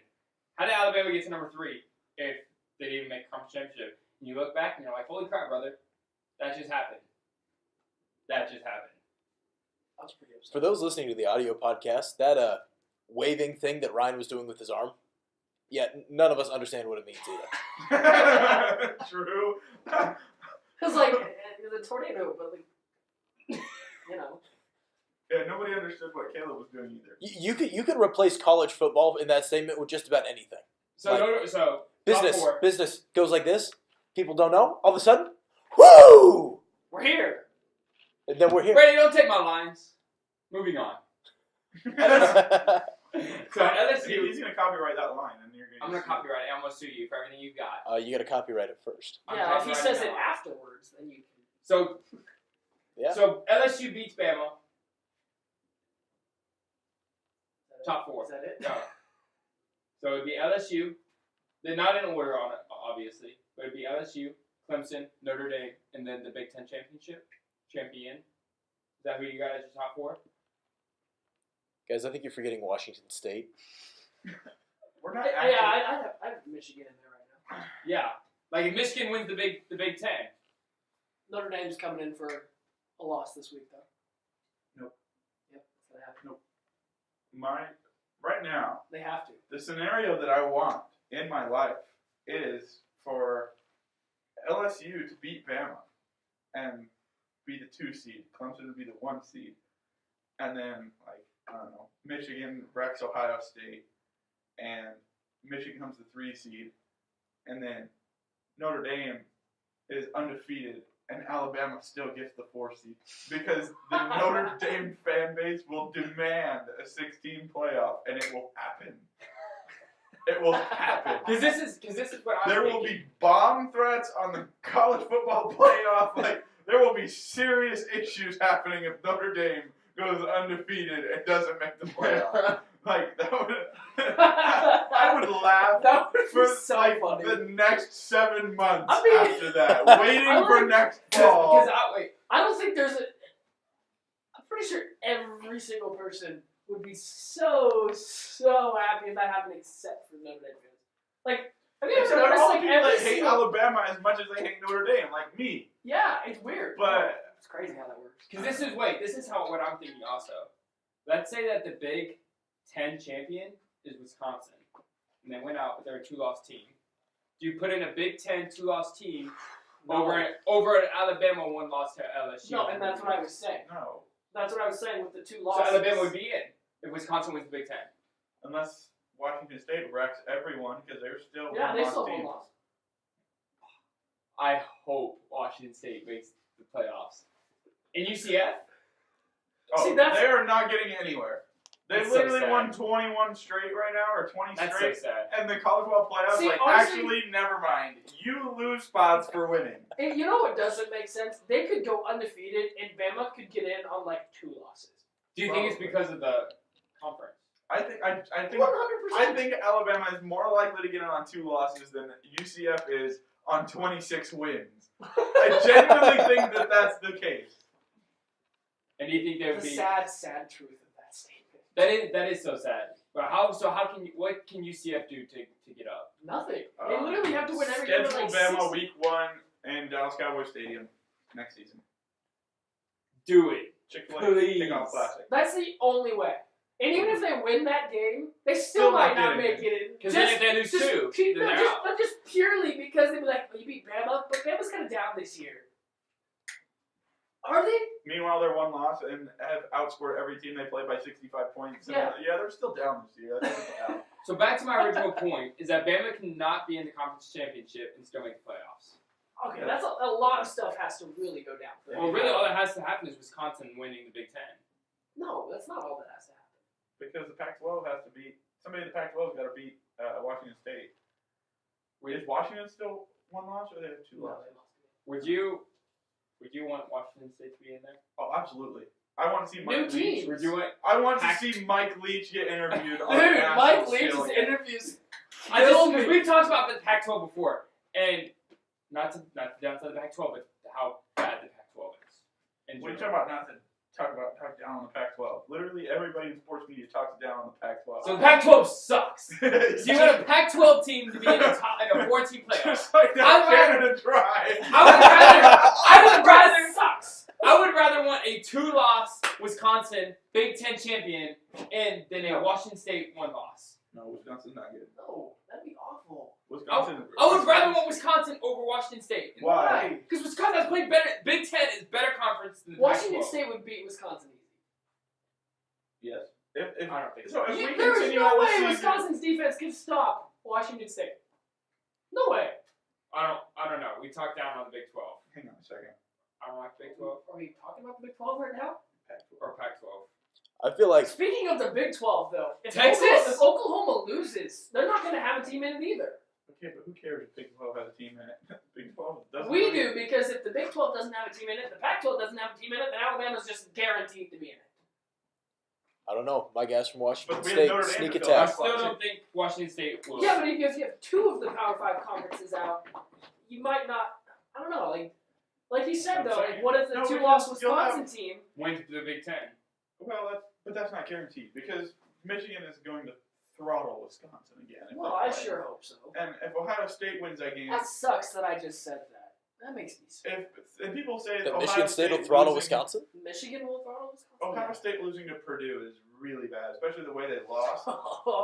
Speaker 2: How did Alabama get to number 3 if they didn't even make a conference championship? And you look back, and you're like, holy crap, brother. That just happened. That just happened.
Speaker 5: That's pretty upsetting.
Speaker 1: For those listening to the audio podcast, that waving thing that Ryan was doing with his arm, yeah, none of us understand what it means either.
Speaker 3: True.
Speaker 5: Because, like, it was a tornado, but, like, you know.
Speaker 3: Yeah, nobody understood what Caleb was doing either.
Speaker 1: You could replace college football in that statement with just about anything.
Speaker 2: So,
Speaker 1: Like,
Speaker 2: top
Speaker 1: Business
Speaker 2: 4.
Speaker 1: business goes like this. People don't know. All of a sudden, woo!
Speaker 5: We're here.
Speaker 1: And then we're here.
Speaker 2: Brady, don't take my lines. Moving on. So LSU,
Speaker 3: He's gonna copyright that line, and you're gonna.
Speaker 2: I'm gonna copyright it. I'm gonna sue you for everything you've got.
Speaker 1: You got to copyright it first.
Speaker 2: I'm
Speaker 5: Yeah, if he
Speaker 2: copyrighting
Speaker 5: says
Speaker 2: that
Speaker 5: it
Speaker 2: line.
Speaker 5: afterwards, then you can.
Speaker 2: So,
Speaker 1: Yeah.
Speaker 2: So LSU beats Bama. Top 4.
Speaker 5: Is that it?
Speaker 2: No. So it'd be LSU. They're not in order on it, obviously, but it'd be LSU, Clemson, Notre Dame, and then the Big Ten championship champion. Is that who you got as your top 4?
Speaker 1: Guys, I think you're forgetting Washington State.
Speaker 3: We're not.
Speaker 5: Yeah,
Speaker 3: Actually,
Speaker 5: I have Michigan in there right now.
Speaker 2: Yeah. Like if Michigan wins the Big Ten.
Speaker 5: Notre Dame's coming in for a loss this week, though.
Speaker 3: Nope.
Speaker 5: Yep, that's gonna happen.
Speaker 3: Right now,
Speaker 5: They have to.
Speaker 3: the scenario that I want in my life is for LSU to beat Bama and be the 2 seed. Clemson would be the 1 seed, and then I don't know, Michigan wrecks Ohio State, and Michigan comes the 3 seed, and then Notre Dame is undefeated, and Alabama still gets the 4 seed because the Notre Dame fan base will demand a 16 playoff, and it will happen. It will happen.
Speaker 2: Because this is what I'm
Speaker 3: There
Speaker 2: thinking.
Speaker 3: will be bomb threats on the college football playoff. Like there will be serious issues happening if Notre Dame goes undefeated and doesn't make the playoff. Like that would, I would laugh
Speaker 5: That would
Speaker 3: for
Speaker 5: be so
Speaker 3: like
Speaker 5: funny.
Speaker 3: the next 7 months
Speaker 5: I mean-
Speaker 3: after that, waiting
Speaker 5: I
Speaker 3: for
Speaker 5: would-
Speaker 3: next fall.
Speaker 2: Because
Speaker 5: I don't think there's a. I'm pretty sure every single person would be so happy if that happened, except for Notre Dame fans. Like, have you ever
Speaker 3: Except for
Speaker 5: noticed
Speaker 3: all the
Speaker 5: like
Speaker 3: people
Speaker 5: every
Speaker 3: that hate
Speaker 5: single?
Speaker 3: Alabama as much as they hate Notre Dame, like me.
Speaker 5: Yeah, it's weird.
Speaker 3: But
Speaker 5: it's crazy how that works.
Speaker 2: Because this is how what I'm thinking also. Let's say that the Big Ten champion is Wisconsin, and they went out with their 2-loss team. Do you put in a Big Ten 2-loss team over an Alabama 1-loss to LSU?
Speaker 5: No, and that's what I was saying.
Speaker 3: no,
Speaker 5: That's what I was saying with the 2
Speaker 2: So
Speaker 5: losses.
Speaker 2: Alabama would be in if Wisconsin wins the Big Ten.
Speaker 3: unless Washington State wrecks everyone because they're still
Speaker 5: Yeah,
Speaker 3: one
Speaker 5: they
Speaker 3: lost
Speaker 5: still
Speaker 3: team.
Speaker 5: have 1 loss.
Speaker 2: I hope Washington State makes the playoffs. And UCF?
Speaker 3: Oh,
Speaker 5: See, that's-
Speaker 3: they're not getting anywhere. They
Speaker 2: That's so
Speaker 3: literally
Speaker 2: sad.
Speaker 3: won 21 straight right now, or 20
Speaker 2: That's so
Speaker 3: straight.
Speaker 2: sad.
Speaker 3: And the college football playoffs,
Speaker 5: See,
Speaker 3: like,
Speaker 5: honestly-
Speaker 3: actually, never mind. You lose spots for winning.
Speaker 5: And you know what doesn't make sense? They could go undefeated, and Bama could get in on like 2 losses.
Speaker 2: Do you think it's because of the conference?
Speaker 3: I think
Speaker 5: 100%.
Speaker 3: I think Alabama is more likely to get in on 2 losses than UCF is on 26 wins. I genuinely think that that's the case.
Speaker 2: And do you think they would
Speaker 5: the
Speaker 2: be...
Speaker 5: sad truth of that statement.
Speaker 2: That is so sad. But how can you, what can UCF do to get up?
Speaker 5: Nothing. They literally have to win every game.
Speaker 3: Schedule
Speaker 5: Like
Speaker 3: Bama
Speaker 5: 60.
Speaker 3: week 1 in Dallas Cowboy Stadium next season.
Speaker 2: Do it.
Speaker 3: Chick-fil-A
Speaker 2: Please.
Speaker 3: Kickoff Classic.
Speaker 5: That's the only way. And even if they win that game, they
Speaker 3: Still
Speaker 5: still might
Speaker 3: not
Speaker 5: not make
Speaker 3: getting
Speaker 5: it in.
Speaker 2: Because then if they lose 2, then they're out.
Speaker 5: Not just purely because they'd be like, well, you beat Bama, but Bama's kind of down this year. Are they?
Speaker 3: Meanwhile, they're one loss and have outscored every team they play by 65 points.
Speaker 5: Yeah.
Speaker 3: They're still down this year. That's down.
Speaker 2: So back to my original point is that Bama cannot be in the conference championship and still make the playoffs.
Speaker 5: Okay, that's a lot of stuff has to really go down for them.
Speaker 2: Well, really, all that has to happen is Wisconsin winning the Big Ten.
Speaker 5: No, that's not all that has to happen.
Speaker 3: Because the Pac-12 has to beat somebody. In the Pac-12's got to beat Washington State. Is Washington still one loss, or they have two
Speaker 5: No,
Speaker 3: losses?
Speaker 5: they lost to me.
Speaker 2: Would you want Washington State to be in there?
Speaker 3: Oh, absolutely. I want to see Mike
Speaker 5: New
Speaker 3: Leach.
Speaker 5: teams.
Speaker 2: Would you want?
Speaker 3: I want to see Mike Leach get interviewed on
Speaker 5: Dude,
Speaker 3: national
Speaker 5: Mike
Speaker 3: scale
Speaker 5: Leach's
Speaker 3: again.
Speaker 5: interviews.
Speaker 2: Because we've talked about the Pac-12 before, and not to downside the Pac-12, but how bad the Pac-12 is. In
Speaker 3: When you
Speaker 2: general.
Speaker 3: talk about not to talk down on the Pac-12, literally everybody in sports media talks down on the Pac-12.
Speaker 2: So the Pac-12 sucks. So
Speaker 3: It's
Speaker 2: you want a Pac-12 team to be in a 4-team playoff?
Speaker 3: just like that
Speaker 2: I'd rather-
Speaker 3: Canada Dry.
Speaker 2: I would rather want a 2-loss Wisconsin Big Ten champion than a Washington State 1-loss.
Speaker 3: No, Wisconsin's not good.
Speaker 5: No, that'd be awful.
Speaker 3: Wisconsin.
Speaker 2: I would rather want Wisconsin over Washington State.
Speaker 3: Why?
Speaker 2: Because Wisconsin has played better. Big Ten is better conference than the
Speaker 5: Washington
Speaker 2: Pac-12.
Speaker 5: State would beat Wisconsin easy.
Speaker 3: Yes. If
Speaker 2: I don't think
Speaker 3: so. If we
Speaker 5: There is
Speaker 3: continue
Speaker 5: no
Speaker 3: on this
Speaker 5: way
Speaker 3: season,
Speaker 5: Wisconsin's defense can stop Washington State. No way.
Speaker 2: I don't know. We talked down on the Big 12.
Speaker 3: hang on a second.
Speaker 2: I don't like Big 12
Speaker 5: Are we talking about the Big 12 right now?
Speaker 2: or Pac-12.
Speaker 1: I feel like
Speaker 5: Speaking of the Big 12, though, if
Speaker 2: Texas?
Speaker 5: if Oklahoma loses, they're not going to have a team in it either.
Speaker 3: Okay, but who cares if Big 12 has a team in it? Big 12 doesn't.
Speaker 5: We
Speaker 3: really-
Speaker 5: do, because if the Big 12 doesn't have a team in it, the Pac 12 doesn't have a team in it, then Alabama's just guaranteed to be in it.
Speaker 1: I don't know. My guys from Washington
Speaker 3: But we have
Speaker 1: State
Speaker 3: Notre Dame
Speaker 1: sneak
Speaker 3: to fill.
Speaker 2: I
Speaker 1: attack.
Speaker 2: still don't think Washington State will.
Speaker 5: Yeah, but if you have two of the Power 5 conferences out, you might not. I don't know. Like you said,
Speaker 3: I'm
Speaker 5: though,
Speaker 3: saying.
Speaker 5: like, what if the
Speaker 3: No,
Speaker 5: two-loss
Speaker 3: because you'll have-
Speaker 5: Wisconsin team?
Speaker 2: went to the Big Ten.
Speaker 3: Well, that's not guaranteed because Michigan is going to throttle Wisconsin again. if
Speaker 5: Well,
Speaker 3: they
Speaker 5: I
Speaker 3: play.
Speaker 5: sure hope so.
Speaker 3: And if Ohio State wins that game,
Speaker 5: That sucks that I just said that. That makes me sick.
Speaker 3: and people say that
Speaker 1: That
Speaker 3: Ohio
Speaker 1: Michigan State will
Speaker 3: State
Speaker 1: throttle
Speaker 3: losing-
Speaker 1: Wisconsin.
Speaker 5: Michigan will throttle Wisconsin.
Speaker 3: Ohio State losing to Purdue is really bad, especially the way they lost.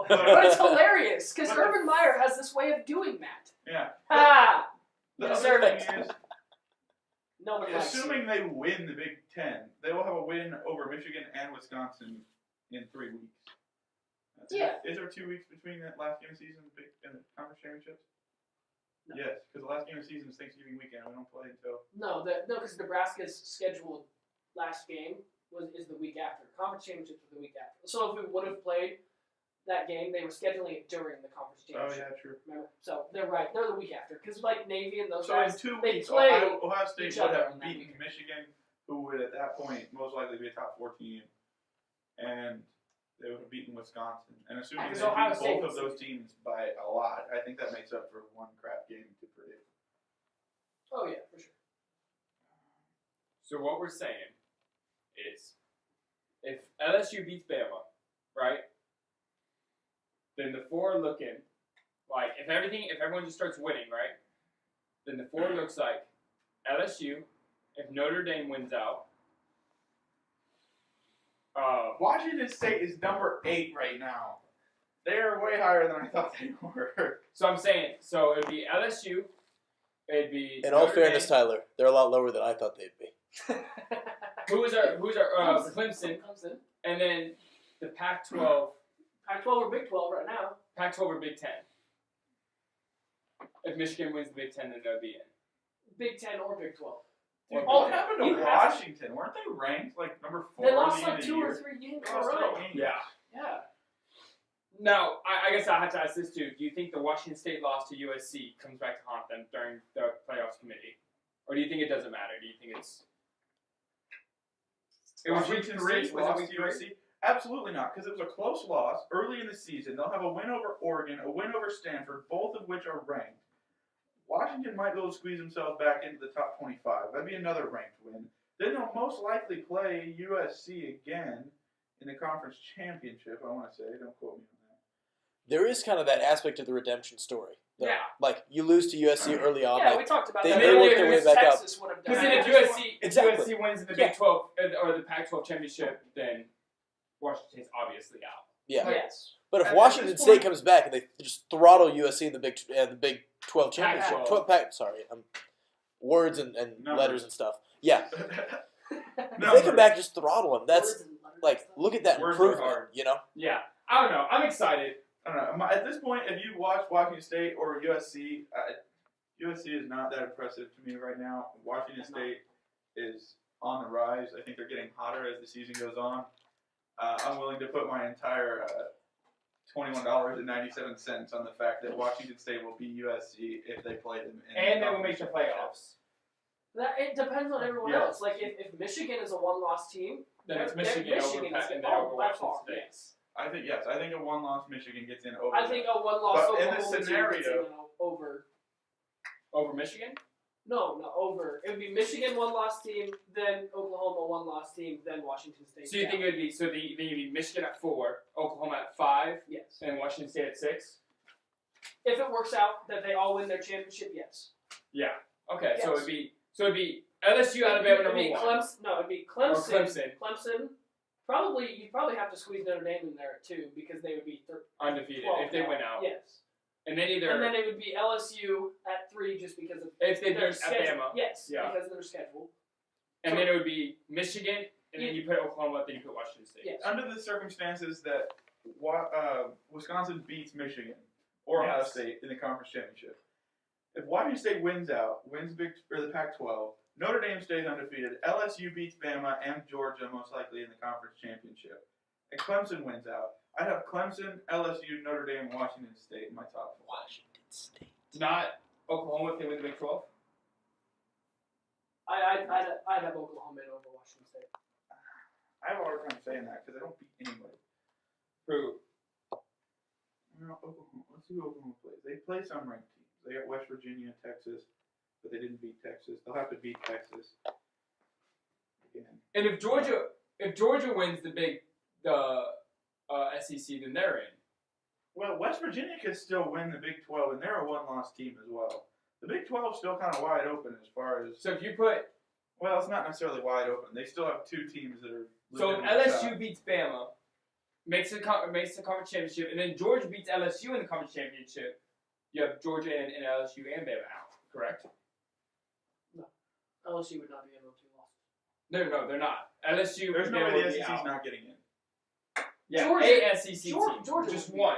Speaker 5: But it's hilarious because
Speaker 3: But-
Speaker 5: Urban Meyer has this way of doing that.
Speaker 3: Yeah.
Speaker 5: Ha!
Speaker 3: The
Speaker 5: Deserve
Speaker 3: other
Speaker 5: it.
Speaker 3: thing is,
Speaker 5: Nobody likes
Speaker 3: assuming they win the Big Ten, they will have a win over Michigan and Wisconsin in 3 weeks.
Speaker 5: Yeah.
Speaker 3: Is there 2 weeks between that last game of the season and the conference championships?
Speaker 5: No.
Speaker 3: Yes, because the last game of the season is Thanksgiving weekend. We don't play until.
Speaker 5: No, because Nebraska's scheduled last game is the week after. Conference championships are the week after. So if we would have played that game, they were scheduling it during the conference
Speaker 3: Oh
Speaker 5: championship.
Speaker 3: yeah, true.
Speaker 5: Remember? So they're right. They're the week after because like Navy and those
Speaker 3: So in
Speaker 5: guys.
Speaker 3: 2
Speaker 5: they
Speaker 3: weeks,
Speaker 5: play
Speaker 3: Ohio State
Speaker 5: each
Speaker 3: would
Speaker 5: other
Speaker 3: have
Speaker 5: on that
Speaker 3: beaten
Speaker 5: week.
Speaker 3: Michigan, who would at that point most likely be a top 4 team, and they would have beaten Wisconsin. And assuming
Speaker 5: because
Speaker 3: they
Speaker 5: Ohio
Speaker 3: beat
Speaker 5: State
Speaker 3: both of
Speaker 5: was-
Speaker 3: those teams by a lot, I think that makes up for one crap game to Purdue.
Speaker 5: Oh yeah, for sure.
Speaker 2: So what we're saying is, if LSU beats Bama, right? Then the 4 looking like if everyone just starts winning, right? Then the 4 looks like LSU. If Notre Dame wins out,
Speaker 3: Washington State is number 8 right now. They are way higher than I thought they were.
Speaker 2: so I'm saying, so it'd be LSU. It'd be
Speaker 1: In all
Speaker 2: Notre
Speaker 1: fairness,
Speaker 2: Dame.
Speaker 1: Tyler, they're a lot lower than I thought they'd be.
Speaker 2: Who's our Clemson,
Speaker 5: Comes in.
Speaker 2: and then the Pac-12,
Speaker 5: Pac-12 or Big 12 right now.
Speaker 2: Pac-12 or Big Ten. If Michigan wins the Big Ten, then they'll be in.
Speaker 5: Big 10 or Big 12.
Speaker 3: Dude,
Speaker 5: Oh,
Speaker 3: what happened to
Speaker 5: you have-
Speaker 3: Washington? Weren't they ranked like number 4
Speaker 5: They
Speaker 3: at
Speaker 5: lost
Speaker 3: the end
Speaker 5: like
Speaker 3: of
Speaker 5: 2
Speaker 3: the
Speaker 5: or
Speaker 3: year?
Speaker 5: 3 games
Speaker 3: They
Speaker 5: in a
Speaker 3: lost
Speaker 5: row.
Speaker 3: 3 games.
Speaker 2: Yeah.
Speaker 5: Yeah.
Speaker 2: Now, I guess I have to ask this too. Do you think the Washington State loss to USC comes back to haunt them during the playoffs committee? Or do you think it doesn't matter? Do you think it's... It was week
Speaker 3: Washington
Speaker 2: 3?
Speaker 3: State
Speaker 2: Was it
Speaker 3: lost
Speaker 2: week
Speaker 3: to
Speaker 2: 3?
Speaker 3: USC? Absolutely not, because it was a close loss early in the season. They'll have a win over Oregon, a win over Stanford, both of which are ranked. Washington might be able to squeeze themselves back into the top 25. That'd be another ranked win. Then they'll most likely play USC again in the conference championship, I want to say. Don't quote me on that.
Speaker 1: There is kind of that aspect of the redemption story. though.
Speaker 2: Yeah.
Speaker 1: Like, you lose to USC early on.
Speaker 5: Yeah,
Speaker 1: like,
Speaker 5: we talked about
Speaker 1: they-
Speaker 5: that.
Speaker 1: they
Speaker 5: earlier.
Speaker 1: worked their way back up.
Speaker 5: Texas would have
Speaker 2: Because
Speaker 5: done
Speaker 2: then
Speaker 5: that.
Speaker 2: if
Speaker 1: Exactly.
Speaker 2: USC wins the
Speaker 1: Yeah.
Speaker 2: Big 12 or the Pac-12 championship, then Washington State's obviously out.
Speaker 1: Yeah.
Speaker 5: Yes.
Speaker 1: But if
Speaker 3: At
Speaker 1: Washington
Speaker 3: this
Speaker 1: State
Speaker 3: point-
Speaker 1: comes back and they just throttle USC in the Big 12 championship,
Speaker 2: Pac-12.
Speaker 1: Sorry, words and
Speaker 3: Numbers.
Speaker 1: letters and stuff. Yeah. If they come back, just throttle them. That's
Speaker 5: Words and letters and
Speaker 1: like,
Speaker 5: stuff.
Speaker 1: look at that
Speaker 3: Words are
Speaker 1: improvement.
Speaker 3: hard.
Speaker 1: You know.
Speaker 2: Yeah, I don't know. I'm excited.
Speaker 3: I don't know. At this point, if you watch Washington State or USC, USC is not that impressive to me right now. Washington State is on the rise. I think they're getting hotter as the season goes on. I'm willing to put my entire $21.97 on the fact that Washington State will beat USC if they play them.
Speaker 2: And they will make the playoffs.
Speaker 5: It depends on everyone
Speaker 3: Yes.
Speaker 5: else. Like if Michigan is a one-loss team,
Speaker 2: Then it's
Speaker 5: they're-
Speaker 2: Michigan over
Speaker 5: Michigan is-
Speaker 2: and then over
Speaker 5: by
Speaker 2: Washington
Speaker 5: far,
Speaker 2: State.
Speaker 5: yes.
Speaker 3: I think yes. I think a one-loss Michigan gets in over.
Speaker 5: I think a one-loss
Speaker 3: But in
Speaker 5: Oklahoma
Speaker 3: this
Speaker 5: team gets
Speaker 3: scenario-
Speaker 5: in over.
Speaker 2: Over Michigan?
Speaker 5: No, over. It would be Michigan one-loss team, then Oklahoma one-loss team, then Washington State.
Speaker 2: So you think it would be then you'd be Michigan at 4, Oklahoma at 5,
Speaker 5: Yes.
Speaker 2: and Washington State at 6?
Speaker 5: If it works out that they all win their championship, yes.
Speaker 2: Yeah. Okay.
Speaker 5: Yes.
Speaker 2: So it'd be LSU, Alabama
Speaker 5: It'd be
Speaker 2: number 1.
Speaker 5: it'd be
Speaker 2: Or
Speaker 5: Clemson.
Speaker 2: Clemson.
Speaker 5: Clemson. You'd probably have to squeeze Notre Dame in there too because they would be
Speaker 2: Undefeated
Speaker 5: 12
Speaker 2: if they
Speaker 5: now.
Speaker 2: win out.
Speaker 5: Yes.
Speaker 2: And then either
Speaker 5: And then it would be LSU at 3 just because of
Speaker 2: if they
Speaker 5: their
Speaker 2: beat
Speaker 5: schedule.
Speaker 2: Alabama.
Speaker 5: Yes,
Speaker 2: Yeah.
Speaker 5: because of their schedule.
Speaker 2: And then it would be Michigan, and then you put Oklahoma, then you put Washington State.
Speaker 5: Yes.
Speaker 3: under the circumstances that Wisconsin beats Michigan or Ohio
Speaker 2: Yes.
Speaker 3: State in the conference championship, if Washington State wins the Pac-12, Notre Dame stays undefeated. LSU beats Bama and Georgia most likely in the conference championship, and Clemson wins out. I'd have Clemson, LSU, Notre Dame, and Washington State in my top 4.
Speaker 1: Washington State.
Speaker 2: Not Oklahoma if they win the Big 12.
Speaker 5: I'd have Oklahoma over Washington State.
Speaker 3: I have a hard time saying that because they don't beat anybody.
Speaker 2: Who?
Speaker 3: No, Oklahoma. Let's see who Oklahoma plays. They play some ranked teams. They got West Virginia, Texas, but they didn't beat Texas. They'll have to beat Texas again.
Speaker 2: And if Georgia wins the SEC, then they're in.
Speaker 3: Well, West Virginia could still win the Big 12, and they're a one-loss team as well. The Big 12 is still kind of wide open as far as.
Speaker 2: So if you put
Speaker 3: Well, it's not necessarily wide open. They still have 2 teams that are.
Speaker 2: so if
Speaker 3: legitimate
Speaker 2: LSU
Speaker 3: shots.
Speaker 2: beats Bama, makes the conference championship, and then Georgia beats LSU in the conference championship, you have Georgia and LSU and Bama out. Correct?
Speaker 5: LSU would not be in on 2 losses.
Speaker 2: No, they're not. LSU.
Speaker 3: There's
Speaker 2: and
Speaker 3: no
Speaker 2: Bama
Speaker 3: way
Speaker 2: would
Speaker 3: the
Speaker 2: be
Speaker 3: SEC's
Speaker 2: out.
Speaker 3: not getting in.
Speaker 2: Yeah,
Speaker 5: Georgia-
Speaker 2: a SEC team.
Speaker 5: Georgia
Speaker 2: Just
Speaker 5: would be.
Speaker 2: one.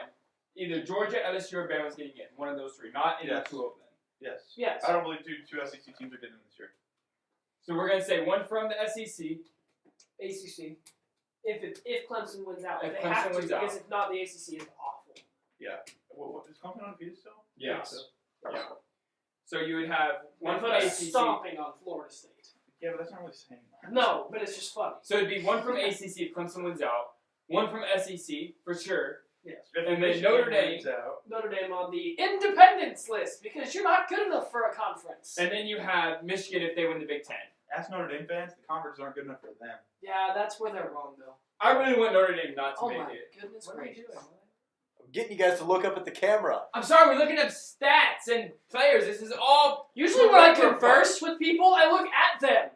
Speaker 2: Either Georgia, LSU, or Bama's getting in. One of those 3. Not any
Speaker 3: Yes.
Speaker 2: 2 of them.
Speaker 3: Yes.
Speaker 5: Yes.
Speaker 3: I don't believe two SEC teams are getting in this year.
Speaker 2: So we're gonna say one from the SEC.
Speaker 5: ACC. If Clemson wins out,
Speaker 2: If
Speaker 5: they
Speaker 2: Clemson
Speaker 5: have to
Speaker 2: wins out.
Speaker 5: because if not, the ACC is awful.
Speaker 3: What is Clemson undefeated still?
Speaker 2: Yeah.
Speaker 3: So.
Speaker 2: Yeah. So you would have one
Speaker 5: One
Speaker 2: from
Speaker 5: put a
Speaker 2: ACC.
Speaker 5: stomping on Florida State.
Speaker 3: Yeah, but that's not really saying that.
Speaker 5: No, but it's just funny.
Speaker 2: So it'd be one from ACC if Clemson wins out. One from SEC for sure.
Speaker 5: Yes.
Speaker 3: If
Speaker 2: And then
Speaker 3: Michigan
Speaker 2: Notre Dame.
Speaker 3: wins out,
Speaker 5: Notre Dame on the independence list because you're not good enough for a conference.
Speaker 2: And then you have Michigan if they win the Big 10.
Speaker 3: ask Notre Dame fans, the conferences aren't good enough for them.
Speaker 5: Yeah, that's where they're wrong though.
Speaker 2: I really want Notre Dame not to
Speaker 5: Oh
Speaker 2: make
Speaker 5: my
Speaker 2: it.
Speaker 5: goodness
Speaker 2: What are we
Speaker 5: gracious.
Speaker 2: doing?
Speaker 1: I'm getting you guys to look up at the camera.
Speaker 2: I'm sorry, we're looking up stats and players. This is all.
Speaker 5: Usually when I
Speaker 2: Correct.
Speaker 5: converse with people, I look at them.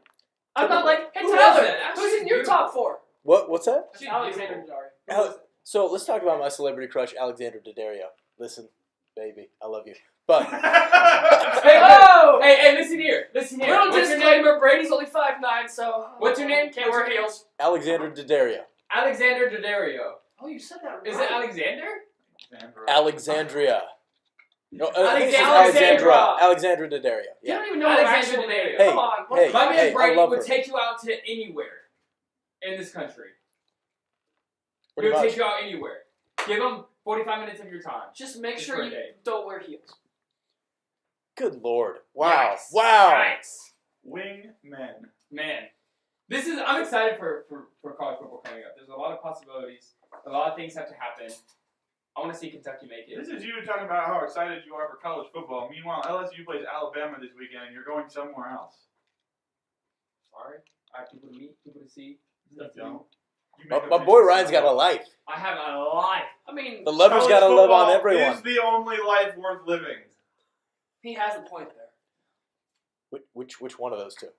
Speaker 5: I'm not like, hey
Speaker 2: Who
Speaker 5: Tyler,
Speaker 2: is that?
Speaker 5: who's in your
Speaker 2: Beautiful.
Speaker 5: top 4?
Speaker 1: What's that?
Speaker 5: That's Alexander Daddario.
Speaker 1: Ale- So let's talk about my celebrity crush, Alexander Daddario. Listen, baby, I love you. But
Speaker 2: Hey,
Speaker 5: Oh!
Speaker 2: hey, listen here. Listen here.
Speaker 5: Little
Speaker 2: What's your name?
Speaker 5: disclaimer, Brady's only 5'9", so...
Speaker 2: What's your name?
Speaker 5: Can't
Speaker 2: What's
Speaker 5: wear
Speaker 2: your name?
Speaker 5: heels.
Speaker 1: Alexander Daddario.
Speaker 2: Alexander Daddario.
Speaker 5: Oh, you said that right.
Speaker 2: Is it Alexander?
Speaker 1: Alexandria. No, I think it's
Speaker 5: Alexandra.
Speaker 1: Alexandra Daddario.
Speaker 5: You
Speaker 1: Yeah.
Speaker 5: don't even know her
Speaker 2: Alexander
Speaker 5: actual name.
Speaker 2: Daddario.
Speaker 5: Come on. what-
Speaker 1: Hey.
Speaker 2: My man Brady
Speaker 1: love
Speaker 2: would
Speaker 1: her.
Speaker 2: take you out to anywhere in this country. He
Speaker 1: Pretty
Speaker 2: would
Speaker 1: much.
Speaker 2: take you out anywhere. Give him 45 minutes of your time.
Speaker 5: Just make
Speaker 2: Just
Speaker 5: sure
Speaker 2: for a
Speaker 5: you
Speaker 2: day.
Speaker 5: don't wear heels.
Speaker 1: Good Lord. Wow.
Speaker 2: Yikes.
Speaker 1: Wow.
Speaker 2: Yikes.
Speaker 3: Wing men.
Speaker 2: Man, I'm excited for college football coming up. There's a lot of possibilities. A lot of things have to happen. I want to see Kentucky make it.
Speaker 3: This is you talking about how excited you are for college football. Meanwhile, LSU plays Alabama this weekend, and you're going somewhere else.
Speaker 2: Sorry, I have people to meet, people to see.
Speaker 3: You
Speaker 2: Stuff to
Speaker 3: don't.
Speaker 2: do.
Speaker 3: You
Speaker 1: My,
Speaker 3: make
Speaker 1: my
Speaker 3: a
Speaker 1: boy
Speaker 3: vision
Speaker 1: Ryan's got a
Speaker 3: somewhere.
Speaker 1: life.
Speaker 2: I have a life.
Speaker 5: I mean,
Speaker 1: The lover's
Speaker 3: College
Speaker 1: got to live on
Speaker 3: football
Speaker 1: everyone.
Speaker 3: is the only life worth living.
Speaker 5: he has a point there.
Speaker 1: Which one of those two?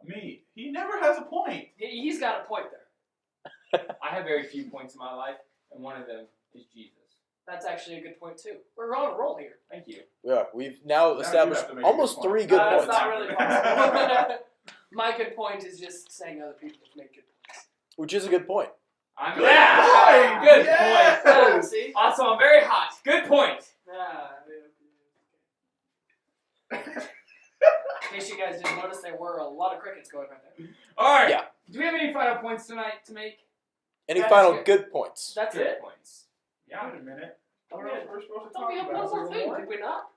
Speaker 3: Me. He never has a point.
Speaker 5: He's got a point there.
Speaker 2: I have very few points in my life, and one of them is Jesus.
Speaker 5: That's actually a good point too. We're on a roll here.
Speaker 2: Thank you.
Speaker 1: Yeah, we've now
Speaker 3: you
Speaker 1: established
Speaker 3: have to make a
Speaker 1: almost
Speaker 3: good point.
Speaker 1: 3 good
Speaker 5: That's
Speaker 1: points.
Speaker 5: not really possible. My good point is just saying other people make good points.
Speaker 1: Which is a good point.
Speaker 2: I'm
Speaker 3: Good
Speaker 2: yeah.
Speaker 3: point.
Speaker 2: Good
Speaker 3: Yes.
Speaker 2: point.
Speaker 5: See?
Speaker 2: Also, I'm very hot. Good point.
Speaker 5: In case you guys didn't notice, there were a lot of crickets going right there.
Speaker 2: All right.
Speaker 1: Yeah.
Speaker 2: Do we have any final points tonight to make?
Speaker 1: Any
Speaker 5: That's
Speaker 1: final
Speaker 5: good.
Speaker 1: good points?
Speaker 5: That's
Speaker 2: Good
Speaker 5: it.
Speaker 2: points. Yeah.
Speaker 3: Wait a minute.
Speaker 5: Okay.
Speaker 3: What else we're supposed
Speaker 5: I
Speaker 3: to
Speaker 5: thought
Speaker 3: talk
Speaker 5: we had
Speaker 3: about?
Speaker 5: one more
Speaker 3: Is there
Speaker 5: thing, did we not?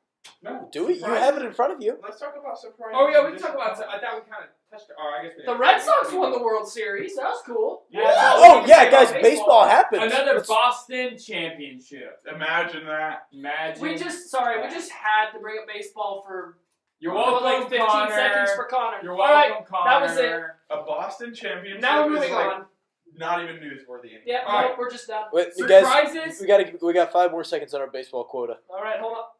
Speaker 3: No.
Speaker 1: Do we? You have it in front of you.
Speaker 3: Let's talk about surprise.
Speaker 2: Oh yeah, we talked about. I thought we kind of touched. I guess we
Speaker 5: The
Speaker 2: didn't.
Speaker 5: Red Sox won the World Series. That was cool.
Speaker 3: Yeah.
Speaker 5: That's all we
Speaker 1: Oh
Speaker 5: can
Speaker 1: yeah,
Speaker 5: say about
Speaker 1: guys, baseball happens.
Speaker 2: Another
Speaker 1: Let's-
Speaker 2: Boston championship.
Speaker 3: Imagine that.
Speaker 2: Imagine.
Speaker 5: We just had to bring up baseball for
Speaker 2: You're
Speaker 5: like
Speaker 2: welcome,
Speaker 5: 15
Speaker 2: Connor.
Speaker 5: seconds for Connor.
Speaker 2: You're
Speaker 5: All
Speaker 2: welcome,
Speaker 5: right,
Speaker 2: Connor.
Speaker 5: that was it.
Speaker 3: A Boston championship
Speaker 5: now we're
Speaker 3: is
Speaker 5: moving
Speaker 3: like
Speaker 5: on.
Speaker 3: not even newsworthy anymore.
Speaker 5: Yep,
Speaker 2: All right.
Speaker 5: nope, we're just done.
Speaker 1: Wait, you guys,
Speaker 2: Surprises.
Speaker 1: we got 5 more seconds on our baseball quota.
Speaker 5: All right, hold up.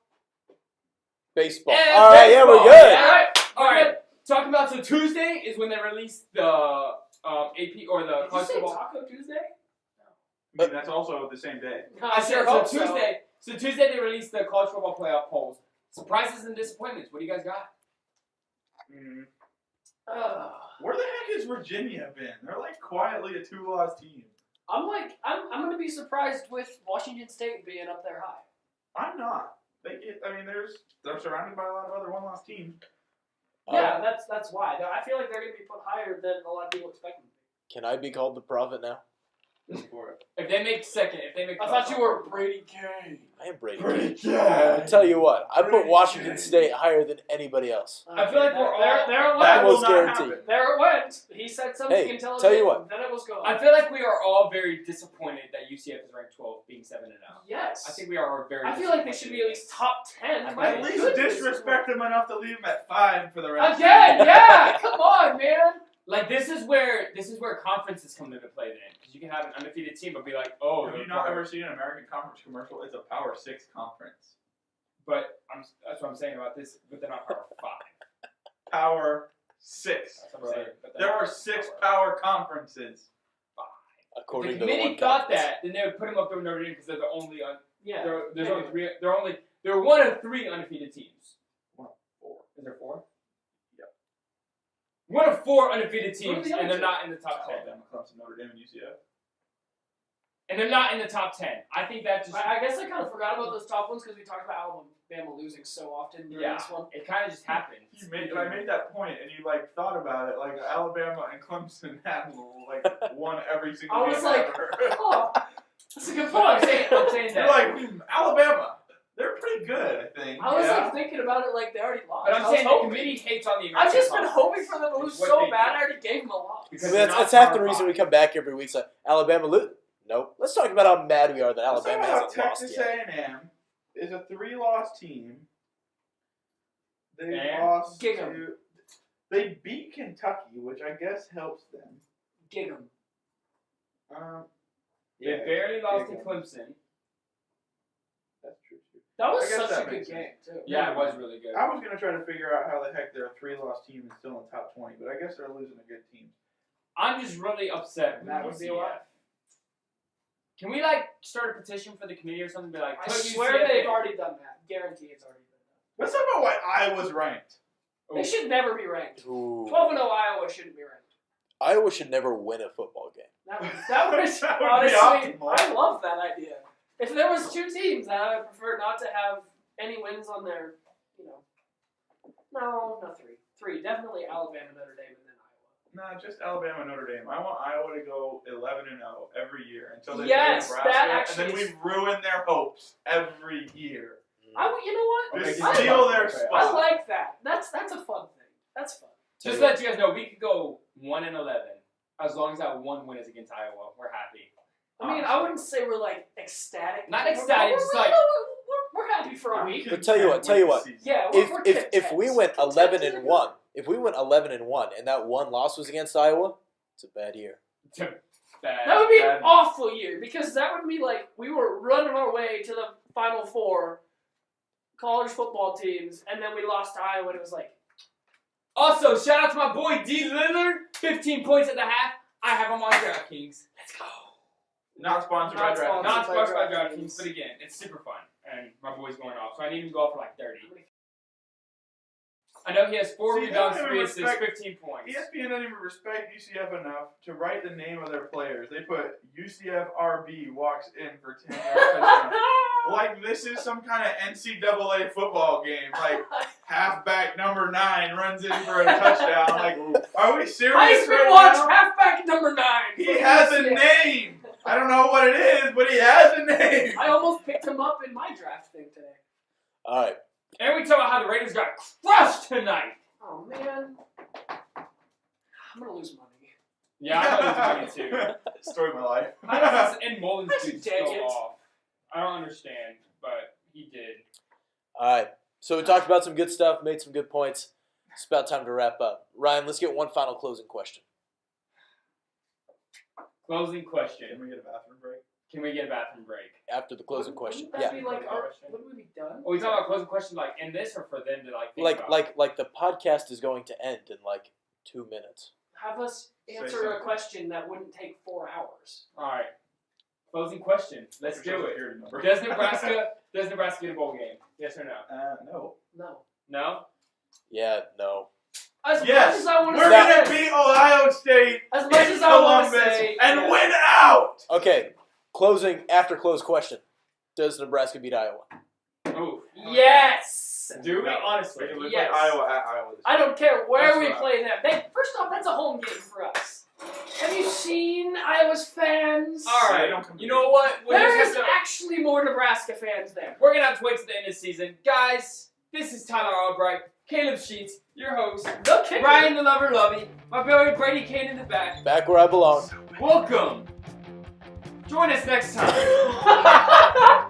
Speaker 1: Baseball.
Speaker 2: And
Speaker 1: All right, yeah, we're
Speaker 2: baseball.
Speaker 1: good.
Speaker 2: Yeah.
Speaker 5: All right,
Speaker 2: All
Speaker 5: we're
Speaker 2: right.
Speaker 5: good.
Speaker 2: Talking about so Tuesday is when they release the AP or the
Speaker 5: Did you
Speaker 2: college
Speaker 5: say
Speaker 2: football.
Speaker 5: Taco Tuesday?
Speaker 3: I mean, that's also the same day.
Speaker 5: No,
Speaker 2: I said
Speaker 5: hope
Speaker 2: so Tuesday. So Tuesday they released the college football playoff polls. Surprises and disappointments. What do you guys got?
Speaker 3: Mm.
Speaker 5: Ugh.
Speaker 3: Where the heck has Virginia been? They're like quietly a 2-loss team.
Speaker 5: I'm gonna be surprised with Washington State being up there high.
Speaker 3: I'm not. They're surrounded by a lot of other 1-loss teams.
Speaker 5: Yeah, that's why. I feel like they're gonna be put higher than a lot of people expect them to be.
Speaker 1: Can I be called the prophet now?
Speaker 3: For it.
Speaker 2: If they make second, if they make.
Speaker 5: I thought you were Brady Kane.
Speaker 1: I am Brady Kane.
Speaker 3: Yeah.
Speaker 1: I tell you what, I put
Speaker 3: Brady
Speaker 1: Washington
Speaker 3: Kane.
Speaker 1: State higher than anybody else.
Speaker 2: I feel like we're all-
Speaker 5: there it
Speaker 3: That
Speaker 5: went.
Speaker 3: will
Speaker 1: Almost
Speaker 3: not
Speaker 1: guaranteed.
Speaker 3: happen.
Speaker 5: There it went. He said something
Speaker 1: Hey,
Speaker 5: intelligent.
Speaker 1: tell you what.
Speaker 5: Then it was gone.
Speaker 2: I feel like we are all very disappointed that UCF is ranked 12, being 7-0.
Speaker 5: Yes.
Speaker 2: I think we are very.
Speaker 5: I feel like they should be at least top 10.
Speaker 2: At
Speaker 5: My
Speaker 3: At least
Speaker 5: goodness.
Speaker 3: disrespect them enough to leave them at 5 for the rest
Speaker 5: Again,
Speaker 3: of the
Speaker 5: yeah. Come on, man.
Speaker 2: Like this is where conferences come into play then, because you can have an undefeated team but be like, oh,
Speaker 3: Have
Speaker 2: they're
Speaker 3: you not
Speaker 2: part-
Speaker 3: ever seen an American Conference commercial? It's a Power 6 conference.
Speaker 2: But that's what I'm saying about this. But they're not Power 5.
Speaker 3: Power 6.
Speaker 2: That's what I'm saying. But they're
Speaker 3: There
Speaker 2: not
Speaker 3: are 6 power conferences.
Speaker 2: If
Speaker 1: According
Speaker 2: the
Speaker 1: to the
Speaker 2: committee
Speaker 1: one
Speaker 2: thought
Speaker 1: conference.
Speaker 2: that, then they would put them up there with Notre Dame because they're the only.
Speaker 5: Yeah.
Speaker 2: There's only 3. They're one of 3 undefeated teams.
Speaker 3: 1 of 4.
Speaker 2: Is there 4?
Speaker 3: Yep.
Speaker 2: One of 4 undefeated
Speaker 5: What are
Speaker 2: teams,
Speaker 5: the other
Speaker 2: and they're
Speaker 5: two?
Speaker 2: not in the top 10.
Speaker 3: Alabama, Clemson, Notre Dame, and UCF.
Speaker 2: And they're not in the top 10. I think that just.
Speaker 5: I guess I kind of forgot about those top ones because we talked about Alabama losing so often during
Speaker 2: Yeah,
Speaker 5: this one.
Speaker 2: it kind of just happened.
Speaker 3: I made that point, and you like thought about it. Like Alabama and Clemson had like won every single
Speaker 5: I was
Speaker 3: game
Speaker 5: like,
Speaker 3: ever.
Speaker 5: Oh, that's a good
Speaker 2: Well, I'm
Speaker 5: point.
Speaker 2: saying
Speaker 3: You're
Speaker 2: that.
Speaker 3: like Alabama. They're pretty good, I think.
Speaker 5: I was
Speaker 3: yeah.
Speaker 5: like thinking about it like they already lost.
Speaker 2: But
Speaker 5: I
Speaker 2: I'm
Speaker 5: was
Speaker 2: saying the
Speaker 5: hoping.
Speaker 2: committee hates on the American
Speaker 5: I've just been
Speaker 2: Conference.
Speaker 5: hoping for them to lose
Speaker 2: It's what
Speaker 5: so
Speaker 2: they
Speaker 5: bad.
Speaker 2: do.
Speaker 5: I already gave them a lot.
Speaker 2: Because
Speaker 1: I mean,
Speaker 2: they're
Speaker 1: that's
Speaker 2: not
Speaker 1: half the
Speaker 2: Power
Speaker 1: reason
Speaker 2: 5.
Speaker 1: we come back every week. Like Alabama lose. Nope. Let's talk about how mad we are that
Speaker 3: Let's talk
Speaker 1: Alabama
Speaker 3: about
Speaker 1: hasn't lost
Speaker 3: Texas
Speaker 1: yet.
Speaker 3: A&M is a 3-loss team. They
Speaker 2: And?
Speaker 3: lost
Speaker 5: Gig 'em.
Speaker 3: to. They beat Kentucky, which I guess helps them.
Speaker 5: Gig 'em.
Speaker 2: They barely lost to
Speaker 3: Gig 'em.
Speaker 2: Clemson.
Speaker 3: That's true too.
Speaker 5: That was
Speaker 3: I guess
Speaker 5: such
Speaker 3: that
Speaker 5: a good
Speaker 3: makes sense.
Speaker 5: game, too.
Speaker 2: Yeah, it was really good.
Speaker 3: I was gonna try to figure out how the heck they're a 3-loss team and still in the top 20, but I guess they're losing a good team.
Speaker 2: I'm just really upset with
Speaker 5: That would be a
Speaker 2: UCF.
Speaker 5: lot.
Speaker 2: Can we like start a petition for the committee or something? Be like,
Speaker 5: I
Speaker 2: put
Speaker 5: swear
Speaker 2: UCF
Speaker 5: they've
Speaker 2: in.
Speaker 5: already done that. Guarantee it's already been done.
Speaker 3: Let's talk about why Iowa's ranked.
Speaker 2: Oh.
Speaker 5: They should never be ranked.
Speaker 1: Ooh.
Speaker 5: 12-0 Iowa shouldn't be ranked.
Speaker 1: Iowa should never win a football game.
Speaker 5: That was
Speaker 3: That would be
Speaker 5: honestly,
Speaker 3: optimal.
Speaker 5: I love that idea. If there was 2 teams, I would prefer not to have any wins on their, no, not 3. 3, definitely Alabama, Notre Dame, and then Iowa.
Speaker 3: Nah, just Alabama, Notre Dame. I want Iowa to go 11-0 every year until they
Speaker 5: Yes,
Speaker 3: play Nebraska,
Speaker 5: that
Speaker 3: and
Speaker 5: actually
Speaker 3: then
Speaker 5: is-
Speaker 3: we ruin their hopes every year.
Speaker 5: You know what?
Speaker 3: Just
Speaker 5: I
Speaker 3: steal
Speaker 5: like-
Speaker 3: their
Speaker 5: I
Speaker 3: spot.
Speaker 5: like that. That's a fun thing. That's fun.
Speaker 2: Just to let you guys know, we could go 1-11 as long as that one win is against Iowa. We're happy.
Speaker 5: I mean, I wouldn't say we're like ecstatic.
Speaker 2: Not ecstatic, just like-
Speaker 5: we're happy for a
Speaker 3: I'm
Speaker 5: week.
Speaker 1: But tell you what,
Speaker 3: content
Speaker 5: Yeah,
Speaker 1: If
Speaker 5: we're
Speaker 1: if
Speaker 5: content.
Speaker 1: we went
Speaker 5: Content
Speaker 1: 11-1, if we went 11-1, and that one loss was against Iowa, it's a bad year.
Speaker 5: That would be an
Speaker 3: Bad.
Speaker 5: awful year because that would be like we were running our way to the Final Four college football teams, and then we lost to Iowa, and it was like,
Speaker 2: Also, shout out to my boy D. Lillard, 15 points at the half. I have him on DraftKings. Let's go.
Speaker 3: Not sponsored
Speaker 5: Not
Speaker 3: by DraftKings.
Speaker 5: sponsored.
Speaker 2: Not sponsored by
Speaker 5: DraftKings.
Speaker 2: DraftKings, but again, it's super fun, and my boy's going off, so I need him to go off for like 30. I know he has 4
Speaker 3: See, they
Speaker 2: rebounds,
Speaker 3: don't
Speaker 2: 3
Speaker 3: even
Speaker 2: assists,
Speaker 3: respect-
Speaker 2: 15 points.
Speaker 3: ESPN doesn't even respect UCF enough to write the name of their players. They put UCF RB walks in for 10-yard touchdown. Like this is some kind of NCAA football game. Like halfback number 9 runs in for a touchdown. Like, are we serious
Speaker 5: Heisman
Speaker 3: right
Speaker 5: watch
Speaker 3: now?
Speaker 5: halfback number 9.
Speaker 3: He has a name. I don't know what it is, but he has a name.
Speaker 5: I almost picked him up in my draft thing today.
Speaker 1: All right.
Speaker 2: And we talk about how the Raiders got crushed tonight.
Speaker 5: Oh man, I'm gonna lose money.
Speaker 2: Yeah, I know he's doing it too.
Speaker 3: Story of my life.
Speaker 2: How does this end Mullins dude
Speaker 5: Dang
Speaker 2: go
Speaker 5: it.
Speaker 2: off? I don't understand, but he did.
Speaker 1: All right. So we talked about some good stuff, made some good points. It's about time to wrap up. Ryan, let's get one final closing question.
Speaker 2: Closing question.
Speaker 3: Can we get a bathroom break?
Speaker 2: Can we get a bathroom break?
Speaker 1: After the closing question.
Speaker 5: Wouldn't that
Speaker 1: Yeah.
Speaker 5: be like our,
Speaker 2: Question.
Speaker 5: wouldn't we be done?
Speaker 2: Are we talking about closing question like in this or for them to like think about?
Speaker 1: Like the podcast is going to end in like 2 minutes.
Speaker 5: Have us
Speaker 3: Say
Speaker 5: answer a
Speaker 3: something.
Speaker 5: question that wouldn't take 4 hours.
Speaker 2: All right. Closing question. Let's do it.
Speaker 3: Your number.
Speaker 2: Does Nebraska get a bowl game? Yes or no?
Speaker 3: No.
Speaker 5: No.
Speaker 2: No?
Speaker 1: Yeah, no.
Speaker 5: As much
Speaker 3: Yes,
Speaker 5: as I want to
Speaker 3: we're
Speaker 5: say,
Speaker 3: gonna beat Ohio State
Speaker 5: as much
Speaker 3: in
Speaker 5: as I want to
Speaker 3: Columbus
Speaker 5: say,
Speaker 3: and
Speaker 5: yeah.
Speaker 3: win out.
Speaker 1: Okay. Closing after close question. Does Nebraska beat Iowa?
Speaker 2: Oh.
Speaker 5: Yes.
Speaker 2: Do we?
Speaker 3: No.
Speaker 2: Honestly.
Speaker 3: We
Speaker 5: Yes.
Speaker 3: play Iowa at Iowa. This
Speaker 5: I don't care where
Speaker 2: That's
Speaker 5: we
Speaker 2: right.
Speaker 5: play them. First off, that's a home game for us. Have you seen Iowa's fans?
Speaker 2: All
Speaker 3: They
Speaker 2: right.
Speaker 3: don't come
Speaker 2: You
Speaker 3: to
Speaker 2: know what? We'll
Speaker 5: There
Speaker 2: just
Speaker 5: is
Speaker 2: have to-
Speaker 5: actually more Nebraska fans there.
Speaker 2: We're gonna have to wait to the end of the season, guys. This is Tyler Albright, Caleb Sheets, your host,
Speaker 5: The kicker.
Speaker 2: Ryan the Lover Lovey, my boy Brady Kane in the back.
Speaker 1: Back where I belong.
Speaker 2: Welcome. Join us next time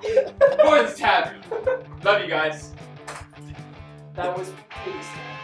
Speaker 2: for the Tavern. Love you guys.
Speaker 5: That was pretty sad.